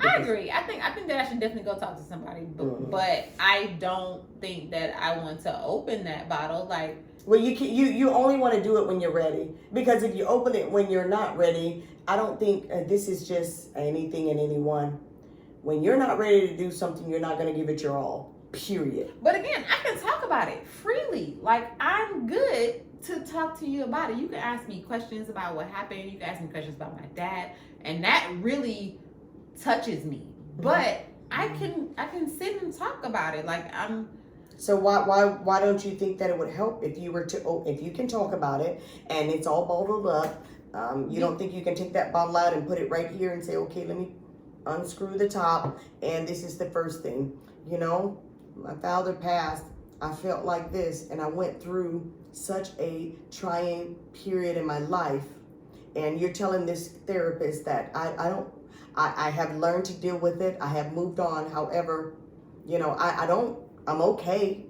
I agree. I think that I should definitely go talk to somebody, but I don't think that I want to open that bottle. Like, well, you only want to do it when you're ready, because if you open it when you're not ready, I don't think this is just anything and anyone. When you're not ready to do something, you're not going to give it your all. Period. But again, I can talk about it freely. Like, I'm good to talk to you about it. You can ask me questions about what happened. You can ask me questions about my dad, and that really touches me. But I can sit and talk about it. Like, I'm. So why don't you think that it would help if you were to, if you can talk about it and it's all bottled up? You don't think you can take that bottle out and put it right here and say, okay, let me unscrew the top, and this is the first thing. You know, my father passed. I felt like this, and I went through such a trying period in my life. And you're telling this therapist that I have learned to deal with it. I have moved on. However, you know, I'm okay,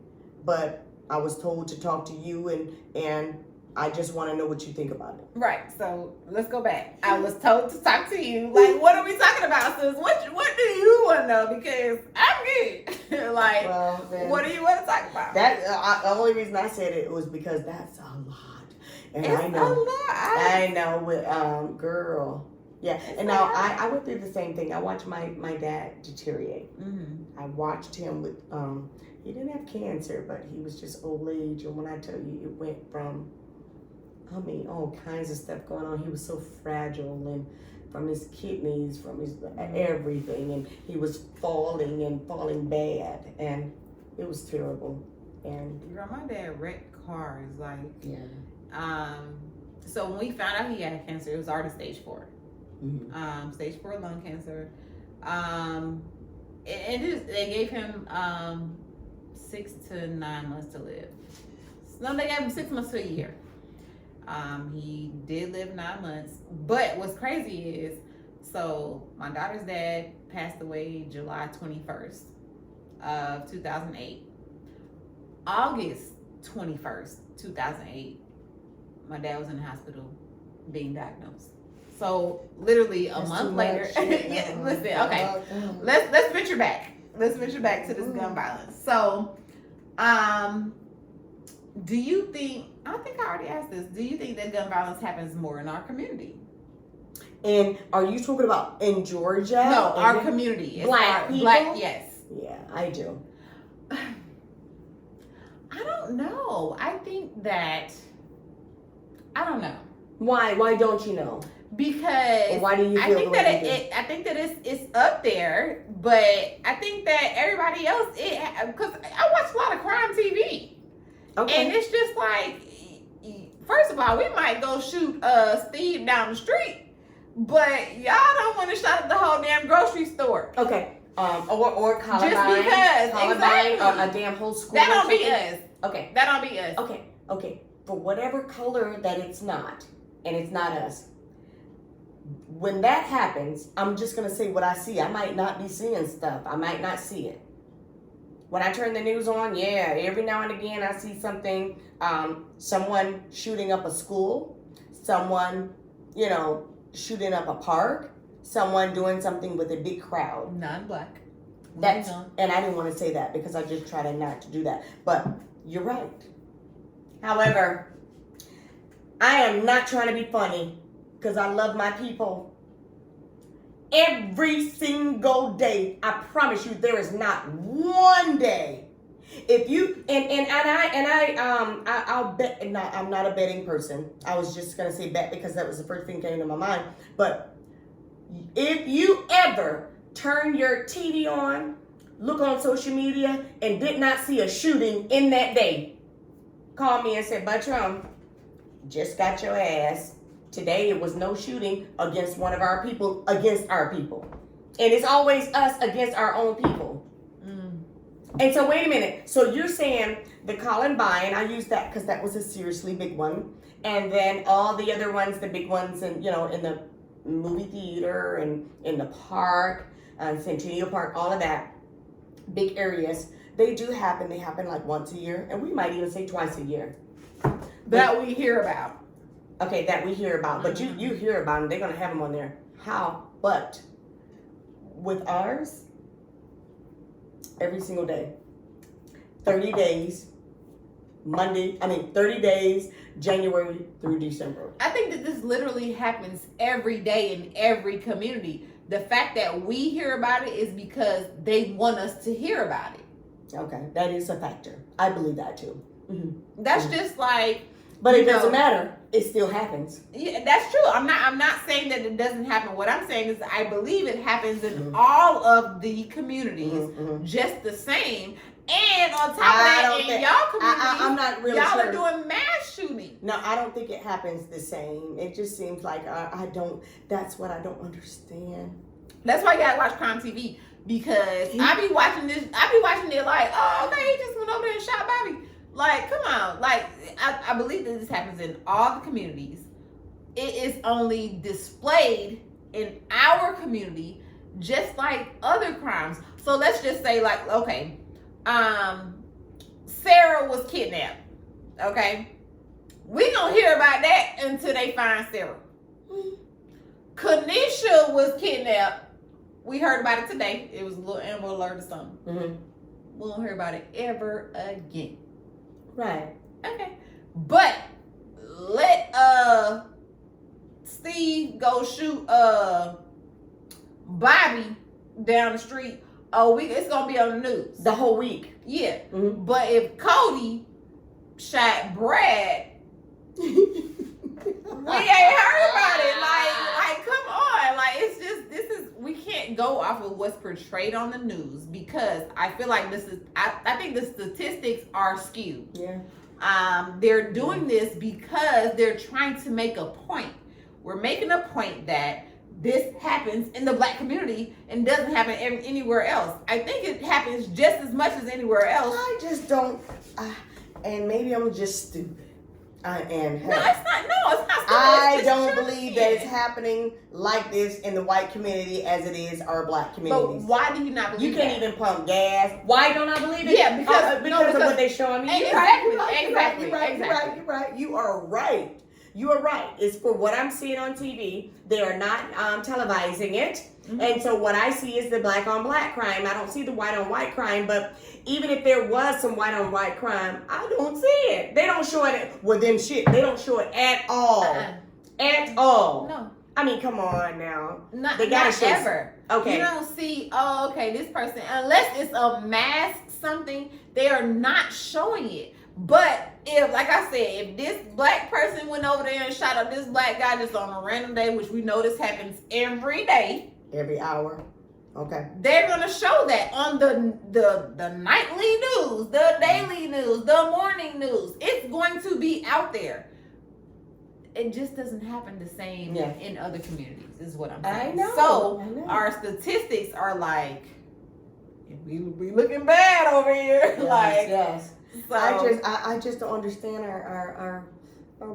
but I was told to talk to you, and I just want to know what you think about it. Right. So let's go back. I was told to talk to you. Like, what are we talking about, sis? What do you want to know? Because I'm good. Like, well, what do you want to talk about? That the only reason I said it was because that's a lot, and it's I know. A lot. I know, with girl. Yeah, and now I went through the same thing. I watched my dad deteriorate. I watched him with he didn't have cancer, but he was just old age. And when I tell you, it went from, I mean, all kinds of stuff going on. He was so fragile, and from his kidneys, from his everything, and he was falling bad, and it was terrible. And girl, my dad wrecked cars, like, yeah. So when we found out he had cancer, it was already stage 4. Stage 4 lung cancer. And they gave him 6 to 9 months to live. No, they gave him 6 months to a year. He did live 9 months. But what's crazy is, so my daughter's dad passed away July 21st of 2008. August 21st, 2008, my dad was in the hospital being diagnosed. So literally a month later. Yeah, listen, okay. Let's venture back. Let's venture back to this gun violence. So, do you think, I think I already asked this, do you think that gun violence happens more in our community? And are you talking about in Georgia? No, our community. Black people? Black, yes. Yeah, I do. I don't know. I think that, I don't know. Why don't you know? Because why do you feel I think that I think that it's up there, but I think that everybody else, because I watch a lot of crime TV, and it's just like, first of all, we might go shoot Steve down the street, but y'all don't want to shut up the whole damn grocery store. Okay. Or Columbine. Just because, Columbine, exactly. A damn whole school. That don't be us. Okay. That don't be us. Okay. For whatever color that it's not, and it's not us. When that happens, I'm just going to say what I see. I might not be seeing stuff. I might not see it. When I turn the news on, yeah, every now and again I see something, someone shooting up a school, someone, you know, shooting up a park, someone doing something with a big crowd. Non-black. That's, and I didn't want to say that because I just try to not to do that. But you're right. However, I am not trying to be funny because I love my people. Every single day, I promise you, there is not one day. If you I'll bet. Not, I'm not a betting person. I was just gonna say bet because that was the first thing that came to my mind. But if you ever turn your TV on, look on social media, and did not see a shooting in that day, call me and say, Bertram, just got your ass. Today it was no shooting against one of our people, against our people. And it's always us against our own people. And so wait a minute. So you're saying the Columbine, I use that because that was a seriously big one. And then all the other ones, the big ones, and in the movie theater and in the park, Centennial Park, all of that, big areas, they do happen. They happen like once a year, and we might even say twice a year. That we hear about. Okay, that we hear about. But you hear about them. They're going to have them on there. How? But with ours, every single day. 30 days, 30 days, January through December. I think that this literally happens every day in every community. The fact that we hear about it is because they want us to hear about it. Okay, that is a factor. I believe that too. Mm-hmm. That's just like... But it doesn't matter. It still happens. Yeah, that's true. I'm not saying that it doesn't happen. What I'm saying is I believe it happens in all of the communities just the same. And on top of that, in y'all communities, I'm not really y'all sure. are doing mass shooting. No, I don't think it happens the same. It just seems like I don't. That's what I don't understand. That's why you gotta watch crime TV, because I be watching it like, oh, okay, he just went over there and shot Bobby. Like, come on. Like, I believe that this happens in all the communities. It is only displayed in our community, just like other crimes. So let's just say, like, okay, Sarah was kidnapped. Okay, we gonna hear about that until they find Sarah. Kanisha was kidnapped. We heard about it today. It was a little Amber Alert or something. We won't hear about it ever again. Right. Okay. But let Steve go shoot Bobby down the street. Oh, it's gonna be on the news The whole week. Yeah. But if Cody shot Brad, we ain't heard about it. Like, come on. Like, it's just, we can't go off of what's portrayed on the news, because I feel like I think the statistics are skewed. Yeah. They're doing this because they're trying to make a point. We're making a point that this happens in the Black community and doesn't happen anywhere else. I think it happens just as much as anywhere else. I just don't, and maybe I'm just stupid. No, it's not stupid. I don't believe that it's happening like this in the white community as it is our Black communities. But why do you not believe You can't that? even pump gas. Why don't I believe it? Yeah, because of what they're showing me. Exactly. You are right. You are right. It's for what I'm seeing on TV. They are not televising it. And so what I see is the Black on Black crime. I don't see the white on white crime. But even if there was some white on white crime, I don't see it. They don't show it. Well, then shit, they don't show it at all. At all. No. I mean, come on now. Not show ever. Okay. You don't see, this person, unless it's a mask something, they are not showing it. But if, like I said, if this Black person went over there and shot up this Black guy just on a random day, which we know this happens every day. Every hour. Okay. They're gonna show that on the nightly news, the daily news, the morning news. It's going to be out there. It just doesn't happen the same in other communities, is what I'm saying. I know. So our statistics are like, we looking bad over here. Yes. So I just don't understand our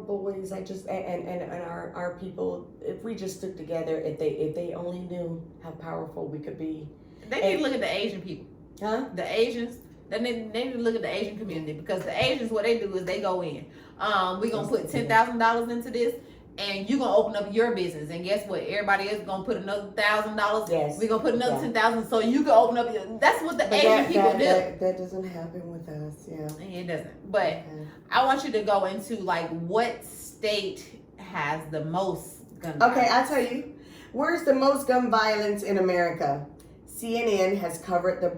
boys. And our people. If we just stood together, if they only knew how powerful we could be. They need to look at the Asian people. Huh? The Asians. They need to look at the Asian community, because the Asians, what they do is they go in. We're gonna put $10,000 into this, and you gonna open up your business, and guess what? Everybody else gonna put another $1,000. Yes. We gonna put another Yeah. 10,000, so you can open up. That's what the But Asian people do. That doesn't happen with us. Yeah. It doesn't. But Okay. I want you to go into like what state has the most gun Okay, violence. I'll tell you. Where's the most gun violence in America? CNN has covered the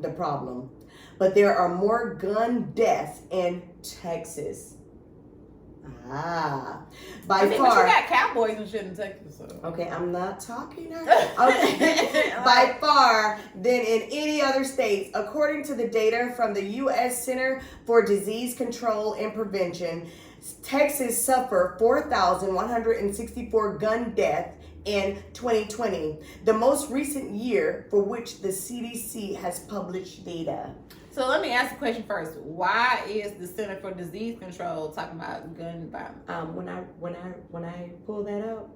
problem, but there are more gun deaths in Texas. By I mean, far. but you got cowboys and shit in Texas. So. Okay, I'm not talking. Okay. By far than in any other states, according to the data from the U.S. Center for Disease Control and Prevention, Texas suffered 4,164 gun deaths in 2020, the most recent year for which the CDC has published data. So let me ask a question first. Why is the Center for Disease Control talking about gun violence? When I pull that up,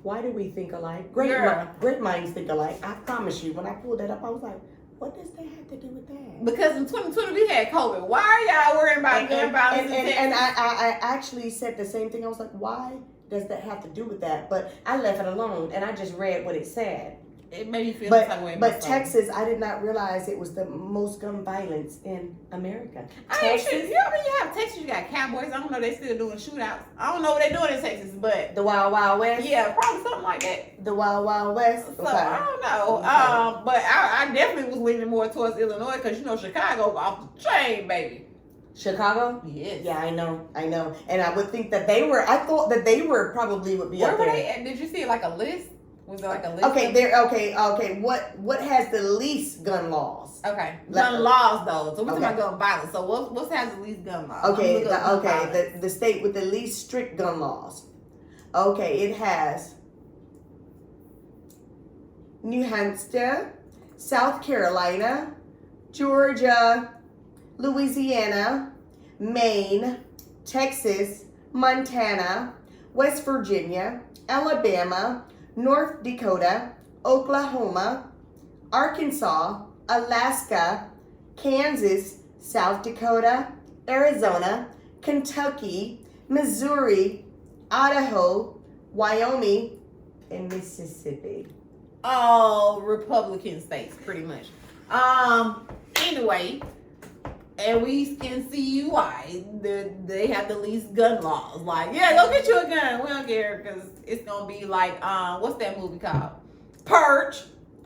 why do we think alike? Girl. Great minds think alike. I promise you. When I pulled that up, I was like, what does that have to do with that? Because in 2020 we had COVID. Why are y'all worrying about gun violence in Texas? And I actually said the same thing. I was like, why does that have to do with that? But I left it alone and I just read what it said. It made me feel the type of way. But Texas, I did not realize it was the most gun violence in America. Texas? You have Texas, you got cowboys. I don't know, they still doing shootouts. I don't know what they're doing in Texas, but The Wild Wild West? yeah, probably something like that. The Wild Wild West? So I don't know. Okay. But I definitely was leaning more towards Illinois because you know Chicago off the chain, baby. Chicago? Yes. Yeah, I know. And I would think that I thought that they were probably would be Where up were there. they at? Did you see like a list? Was there like a list? Okay. What has the least gun laws? Okay. Let- Gun laws though. So we're talking Okay. about gun violence. So what has the least gun laws? Okay, I'm gonna look up gun violence. the state with the least strict gun laws. Okay, it has New Hampshire, South Carolina, Georgia, Louisiana, Maine, Texas, Montana, West Virginia, Alabama, North Dakota, Oklahoma, Arkansas, Alaska, Kansas, South Dakota, Arizona, Kentucky, Missouri, Idaho, Wyoming, and Mississippi. All Republican states, pretty much. Anyway, and we can see why they have the least gun laws. Like, yeah, go get you a gun. We don't care because it's gonna be like, what's that movie called? Purge.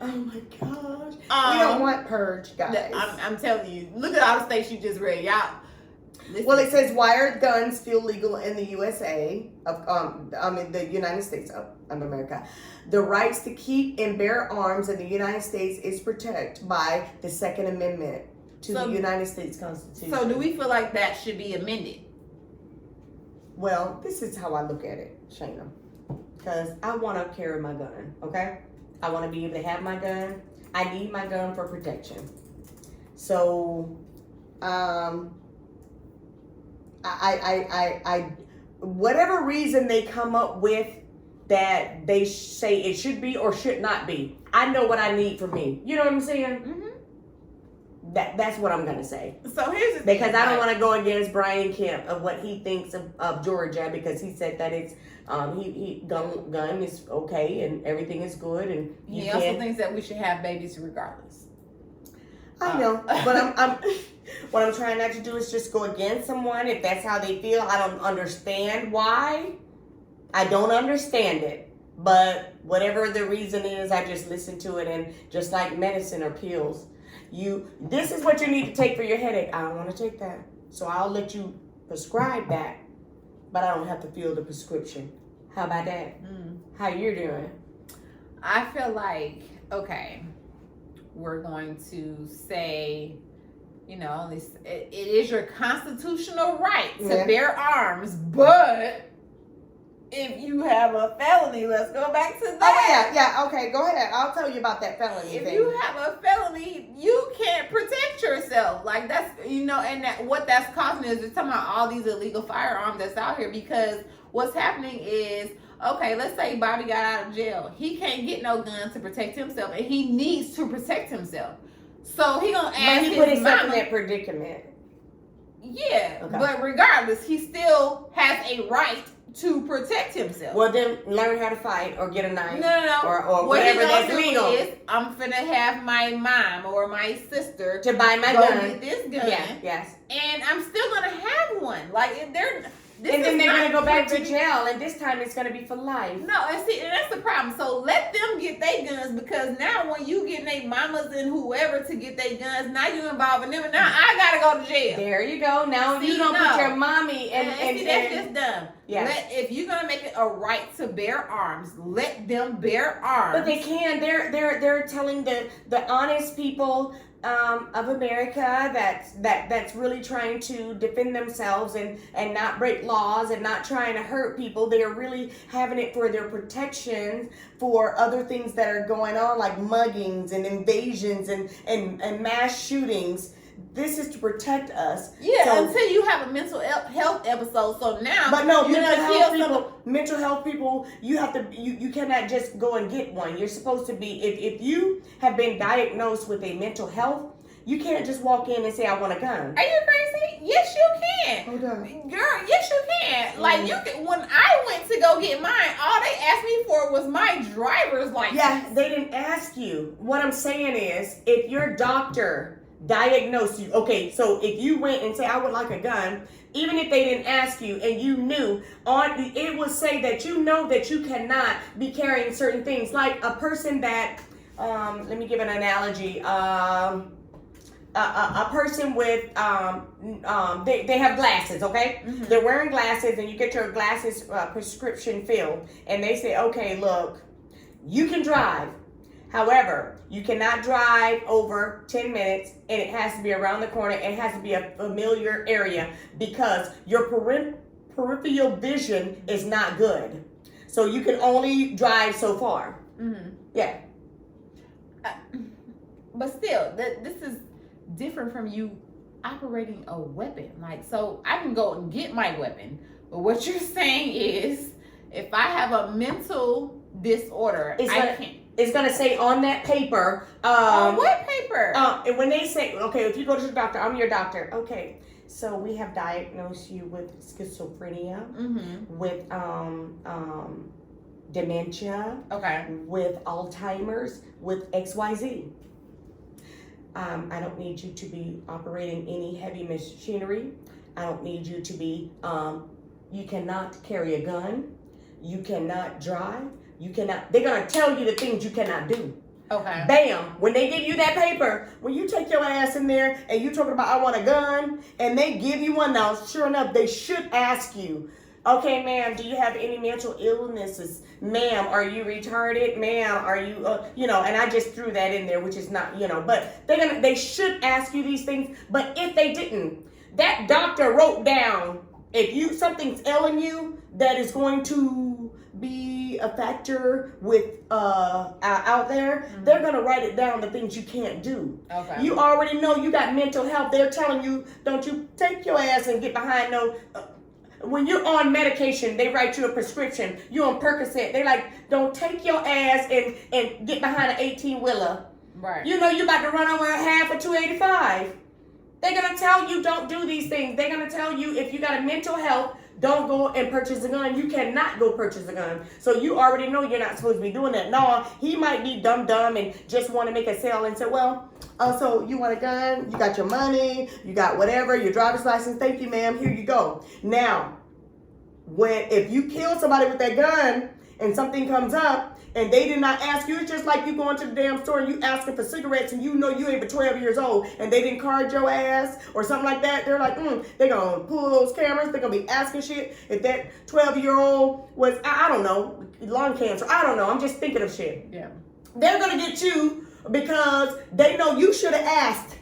Oh my gosh. We don't want purge, guys. I'm telling you, look at all the states you just read, y'all. Listen. Well, it says, why are guns still legal in the USA, the United States of America? The rights to keep and bear arms in the United States is protected by the Second Amendment to the United States Constitution. So do we feel like that should be amended? Well, this is how I look at it, Shayna. Because I want to carry my gun, okay? I want to be able to have my gun. I need my gun for protection. So, I whatever reason they come up with that they say it should be or should not be, I know what I need for me. You know what I'm saying? Mm-hmm. That's what I'm gonna say. So here's the thing, Because I don't want to go against Brian Kemp of what he thinks of Georgia, because he said that it's gun is okay and everything is good, and you he also thinks that we should have babies regardless. I know, but I'm what I'm trying not to do is just go against someone if that's how they feel. I don't understand why. I don't understand it, but whatever the reason is, I just listen to it, and just like medicine or pills, this is what you need to take for your headache. I don't want to take that, so I'll let you prescribe that, but I don't have to fill the prescription. How about that? How you doing? I feel like, okay, we're going to say, you know, it is your constitutional right to bear arms, but if you have a felony, let's go back to that. Oh yeah, okay, go ahead. I'll tell you about that felony If thing. you have a felony, you can't protect yourself. Like that's, you know, and what that's causing is it's talking about all these illegal firearms that's out here, because what's happening is, okay, let's say Bobby got out of jail. He can't get no gun to protect himself, and he needs to protect himself. So he gonna ask But he put his himself in mama. that predicament. Yeah, Okay. but regardless, he still has a right to protect himself. Well, then learn how to fight or get a knife. No. Or what whatever he gonna that's do legal. is, I'm finna have my mom or my sister To buy my go gun. get this gun, Yeah, yes. and I'm still gonna have one. Like if they're. This And then is they're not going to go back to preventing- jail, and this time it's going to be for life. No, and see, and that's the problem. So let them get their guns, because now when you get their mamas and whoever to get their guns, now you involving them, and now I gotta go to jail. There you go. Now See, you don't no. put your mommy And see, that's just dumb. Yes. If you're gonna make it a right to bear arms, let them bear arms. But they can. They're telling the honest people of America that's really trying to defend themselves and not break laws and not trying to hurt people. They are really having it for their protection for other things that are going on, like muggings and invasions and mass shootings. This is to protect us. Yeah, So- until you have a mental health episode. So now, But no, you're gonna kill someone. mental health people, you have to, you cannot just go and get one. You're supposed to be, if you have been diagnosed with a mental health, you can't just walk in and say, I want a gun. Are you crazy? Yes, you can. Hold on. Girl, yes, you can. Like, you can. When I went to go get mine, all they asked me for was my driver's license. Yeah, they didn't ask you. What I'm saying is, if your doctor diagnosed you, okay, so if you went and say, I would like a gun, even if they didn't ask you and you knew, it would say that you know that you cannot be carrying certain things. Like a person that, let me give an analogy. A person with they have glasses, okay? Mhm. They're wearing glasses, and you get your glasses prescription filled, and they say, okay, look, you can drive. However, you cannot drive over 10 minutes, and it has to be around the corner. It has to be a familiar area because your peripheral vision is not good. So you can only drive so far. Mm-hmm. Yeah. But still, this is different from you operating a weapon. Like, so I can go and get my weapon, but what you're saying is, if I have a mental disorder, I can't. It's gonna say on that paper. On what paper? And when they say, okay, if you go to the doctor, I'm your doctor. Okay, so we have diagnosed you with schizophrenia, Mm-hmm. with dementia, Okay. with Alzheimer's, with XYZ. I don't need you to be operating any heavy machinery. I don't need you to be, you cannot carry a gun. You cannot drive. You cannot, they're going to tell you the things you cannot do. Okay. Bam. When they give you that paper, when you take your ass in there and you talking about, I want a gun, and they give you one, now, sure enough, they should ask you, okay, ma'am, do you have any mental illnesses? Ma'am, are you retarded? Ma'am, are you, and I just threw that in there, which is not, but they should ask you these things. But if they didn't, that doctor wrote down, if something's ailing you that is going to be a factor with out there, Mm-hmm. they're gonna write it down, the things you can't do. Okay. You already know you got mental health. They're telling you, don't you take your ass and get behind no. When you're on medication, they write you a prescription. You're on Percocet. They like, don't take your ass and get behind an 18-wheeler. Right. You know you about to run over a half of 285. They're gonna tell you don't do these things. They're gonna tell you if you got a mental health, don't go and purchase a gun. You cannot go purchase a gun. So you already know you're not supposed to be doing that. No, he might be dumb and just want to make a sale and say, well, so you want a gun? You got your money, you got whatever, your driver's license. Thank you, ma'am. Here you go. Now, if you kill somebody with that gun and something comes up and they did not ask you, it's just like you going to the damn store and you asking for cigarettes and you know you ain't but 12 years old and they didn't card your ass or something like that. They're like, they're going to pull those cameras. They're going to be asking shit. If that 12-year-old was, I don't know, lung cancer. I don't know. I'm just thinking of shit. Yeah. They're going to get you because they know you should have asked.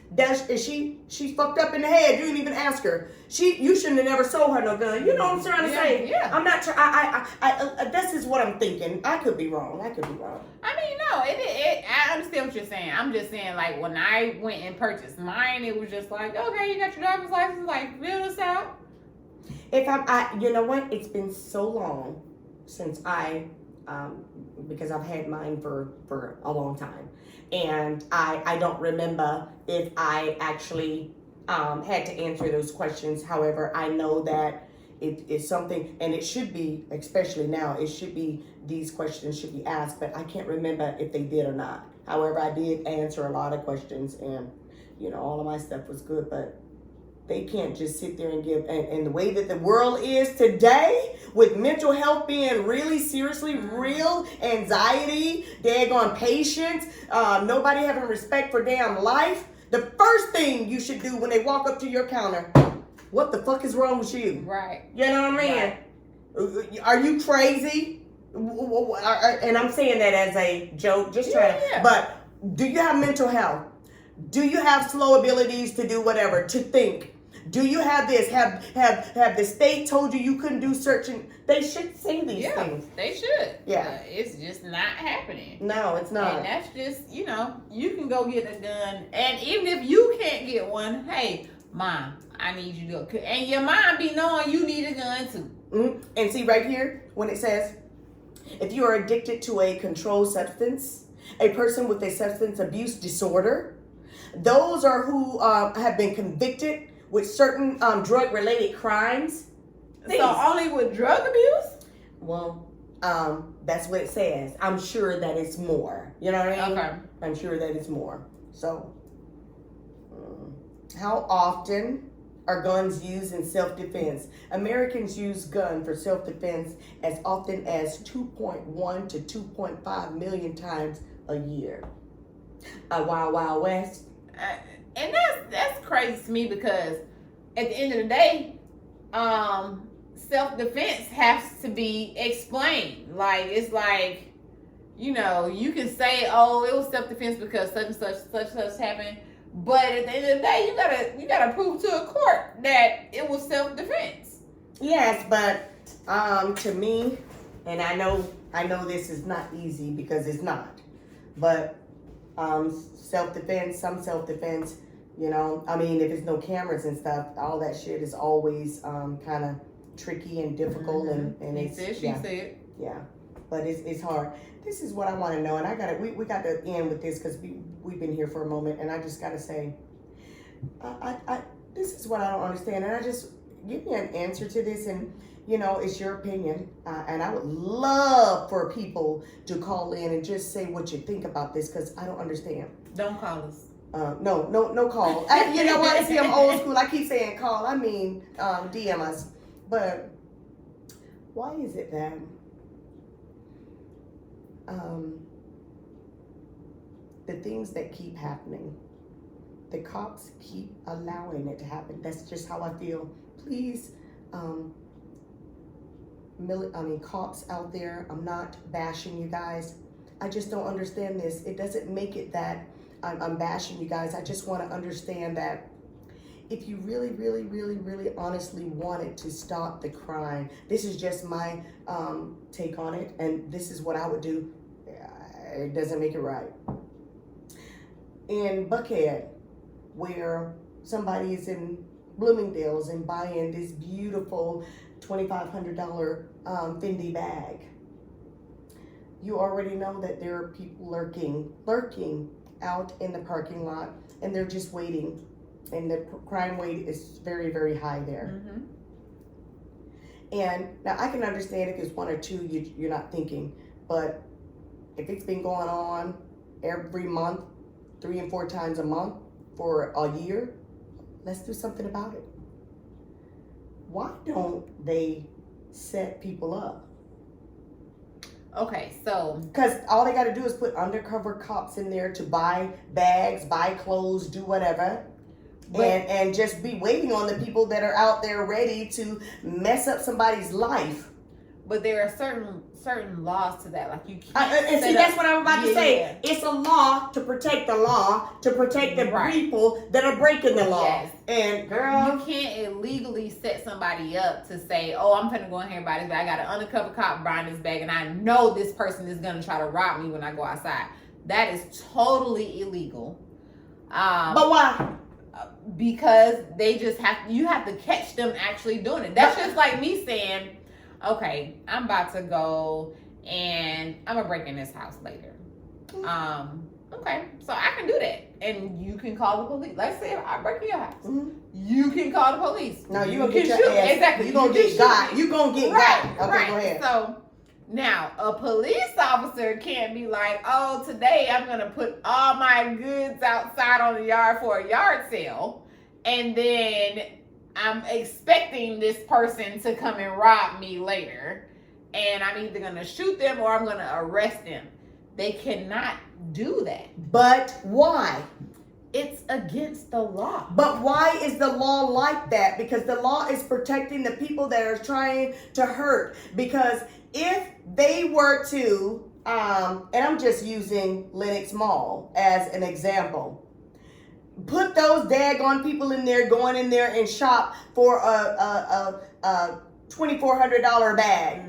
She's fucked up in the head. You didn't even ask her. You shouldn't have never sold her no gun. You know what I'm trying to say? Yeah. I'm not. This is what I'm thinking. I could be wrong. I mean, no, I understand what you're saying. I'm just saying, like, when I went and purchased mine, it was just like, okay, you got your driver's license, like, fill this out. You know what? It's been so long since because I've had mine for a long time, and I don't remember if I actually had to answer those questions. However, I know that it's something, and it should be, especially now, it should be, these questions should be asked, but I can't remember if they did or not. However, I did answer a lot of questions, and all of my stuff was good, but they can't just sit there and give, and the way that the world is today, with mental health being really seriously real, anxiety, daggone patience, nobody having respect for damn life, the first thing you should do when they walk up to your counter, what the fuck is wrong with you? Right. You know what I mean? Right. Are you crazy? And I'm saying that as a joke, just trying to, but do you have mental health? Do you have slow abilities to do whatever, to think? Do you have this? Have the state told you couldn't do searching? They should say these things. They should. Yeah. It's just not happening. No, it's not. And that's just, you can go get a gun. And even if you can't get one, hey, Mom, I need you to go. And your mom be knowing you need a gun too. Mm-hmm. And see right here, when it says, if you are addicted to a controlled substance, a person with a substance abuse disorder, those are who have been convicted with certain drug-related crimes. So only with drug abuse? Well, that's what it says. I'm sure that it's more. You know what I mean? Okay. I'm sure that it's more. So, how often are guns used in self-defense? Americans use gun for self-defense as often as 2.1 to 2.5 million times a year. A Wild Wild West. And that's crazy to me, because at the end of the day, self-defense has to be explained. Like, it's like, you can say, oh, it was self-defense because such and such happened. But at the end of the day, you gotta prove to a court that it was self-defense. Yes, but to me, and I know this is not easy because it's not, but self-defense, I mean, if it's no cameras and stuff, all that shit is always kind of tricky and difficult, Mm-hmm. and it's she said. Yeah, but it's hard. This is what I want to know, and we got to end with this because we've been here for a moment, and I just got to say, I this is what I don't understand, and I just give me an answer to this, and it's your opinion, and I would love for people to call in and just say what you think about this, because I don't understand. Don't call us. No call. You know what? See, I'm old school. I keep saying call. I mean, DM us. But why is it that the things that keep happening, the cops keep allowing it to happen? That's just how I feel. Please, cops out there, I'm not bashing you guys. I just don't understand this. It doesn't make it that I'm bashing you guys. I just want to understand that if you really, really, really, really honestly wanted to stop the crime, this is just my take on it, and this is what I would do. It doesn't make it right. In Buckhead, where somebody is in Bloomingdale's and buying this beautiful $2,500 Fendi bag, you already know that there are people lurking out in the parking lot, and they're just waiting, and the crime rate is very, very high there. Mm-hmm. And now I can understand if it's one or two, you're not thinking, but if it's been going on every month, 3 and 4 times a month for a year, let's do something about it. Why don't they set people up? Okay, so because all they got to do is put undercover cops in there to buy bags, buy clothes, do whatever, and just be waiting on the people that are out there ready to mess up somebody's life. But there are certain laws to that, like you can't. And see, that's what I'm about to say. Yeah. It's a law to protect the law, to protect the people that are breaking the law. Yes. And girl, you can't illegally set somebody up to say, "Oh, I'm gonna go in here and buy this bag. I got an undercover cop buying this bag, and I know this person is gonna try to rob me when I go outside." That is totally illegal. But why? Because you have to catch them actually doing it. That's just like me saying, okay, I'm about to go and I'm gonna break in this house later. Okay, so I can do that, and you can call the police. Let's say I break into your house, Mhm. you can call the police. No, you You gonna can get your shoot. ass. Exactly. You gonna You get can shoot got. me. You gonna get Right, got. Okay, right. go ahead. So now a police officer can't be like, oh, today I'm gonna put all my goods outside on the yard for a yard sale, and then I'm expecting this person to come and rob me later, and I'm either gonna shoot them or I'm gonna arrest them. They cannot do that. But why? It's against the law. But why is the law like that? Because the law is protecting the people that are trying to hurt. Because if they were to, and I'm just using Lenox Mall as an example, put those daggone people in there, going in there and shop for a $2,400 bag,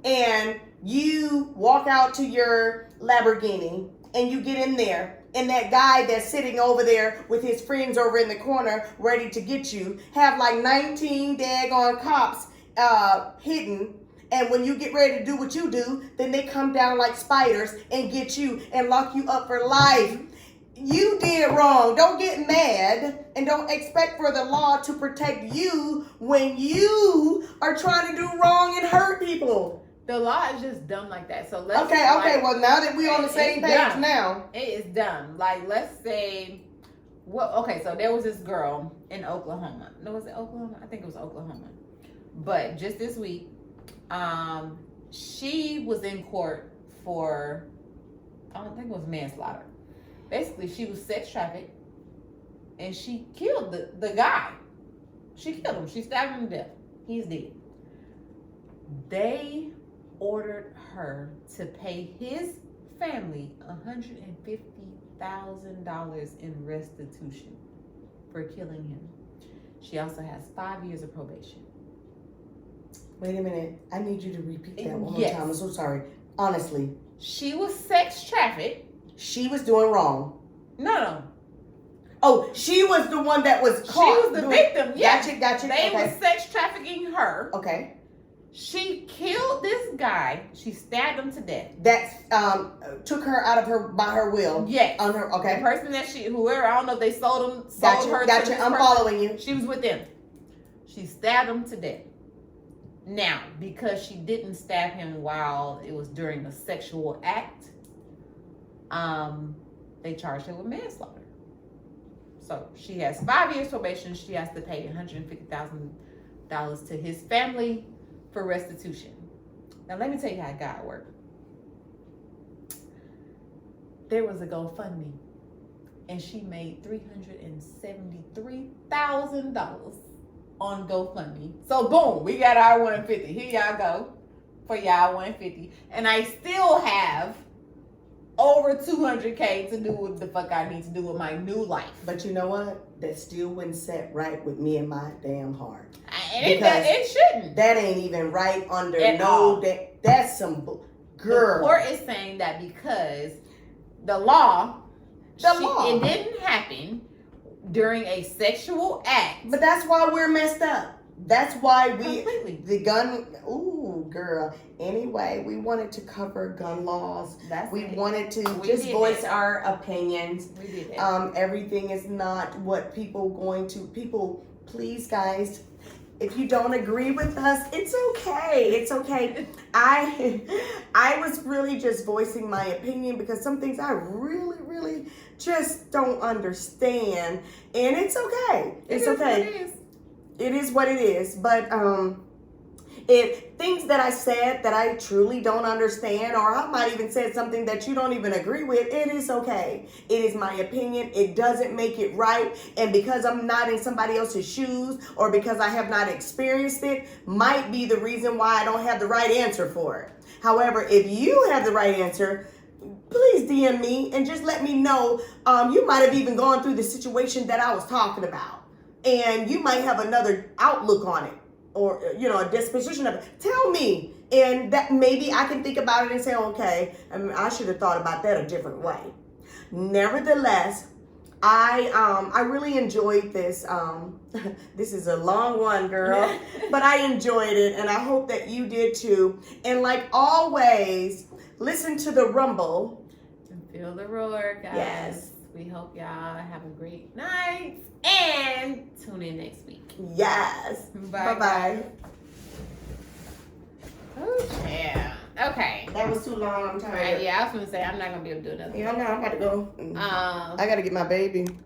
and you walk out to your Lamborghini and you get in there, and that guy that's sitting over there with his friends over in the corner ready to get you have like 19 daggone cops hidden. And when you get ready to do what you do, then they come down like spiders and get you and lock you up for life. You did wrong. Don't get mad and don't expect for the law to protect you when you are trying to do wrong and hurt people. The law is just dumb like that. So let's Okay, well now that we're on the same page dumb. now. It is dumb. Like, let's say, so there was this girl in Oklahoma. No, was it Oklahoma? I think it was Oklahoma. But just this week, she was in court for, I don't think it was manslaughter. Basically, she was sex trafficked, and she killed the guy. She killed him. She stabbed him to death. He's dead. They ordered her to pay his family $150,000 in restitution for killing him. She also has 5 years of probation. Wait a minute. I need you to repeat that one more Yes. time. I'm so sorry. Honestly. She was sex trafficked. She was doing wrong. No. Oh, she was the one that was caught. She was the victim. Yeah. Gotcha. They Okay. were sex trafficking her. Okay. She killed this guy. She stabbed him to death. That took her out of her by her will. Yes. On her. Okay. The person that whoever, I don't know if they sold her. Gotcha. To this I'm person. following you. She was with them. She stabbed him to death. Now, because she didn't stab him while it was during a sexual act, they charged her with manslaughter. So she has 5 years probation. She has to pay $150,000 to his family for restitution. Now, let me tell you how God worked. There was a GoFundMe, and she made $373,000 on GoFundMe. So boom, we got our 150. Here y'all go for y'all 150. And I still have over 200K to do what the fuck I need to do with my new life. But you know what? That still wouldn't set right with me and my damn heart. It shouldn't. That ain't even right under At all. That's some girl. The court is saying that because the law, it didn't happen during a sexual act. But that's why we're messed up. That's why Completely. the gun, ooh, girl. Anyway, we wanted to cover gun laws. We wanted to just voice our opinions. We did it. Everything is not what people, please guys, if you don't agree with us, it's okay. It's okay. I was really just voicing my opinion because some things I really just don't understand, and it's okay. It's okay. It is what it is. But if things that I said that I truly don't understand, or I might even said something that you don't even agree with, it is okay. It is my opinion. It doesn't make it right. And because I'm not in somebody else's shoes, or because I have not experienced it, might be the reason why I don't have the right answer for it. However, if you have the right answer, please DM me and just let me know. You might have even gone through the situation that I was talking about, and you might have another outlook on it, or a disposition of it. Tell me, and that maybe I can think about it and say, okay, I should have thought about that a different way. Nevertheless, I really enjoyed this. This is a long one, girl, but I enjoyed it, and I hope that you did too. And like always, listen to the rumble. Feel the roar, guys. Yes. We hope y'all have a great night and tune in next week. Yes. Bye. Bye-bye. Oh, yeah. Okay. That was too long. I'm tired. Right, yeah, I was gonna say I'm not gonna be able to do another. Yeah, no, I'm about to go. one. I gotta get my baby.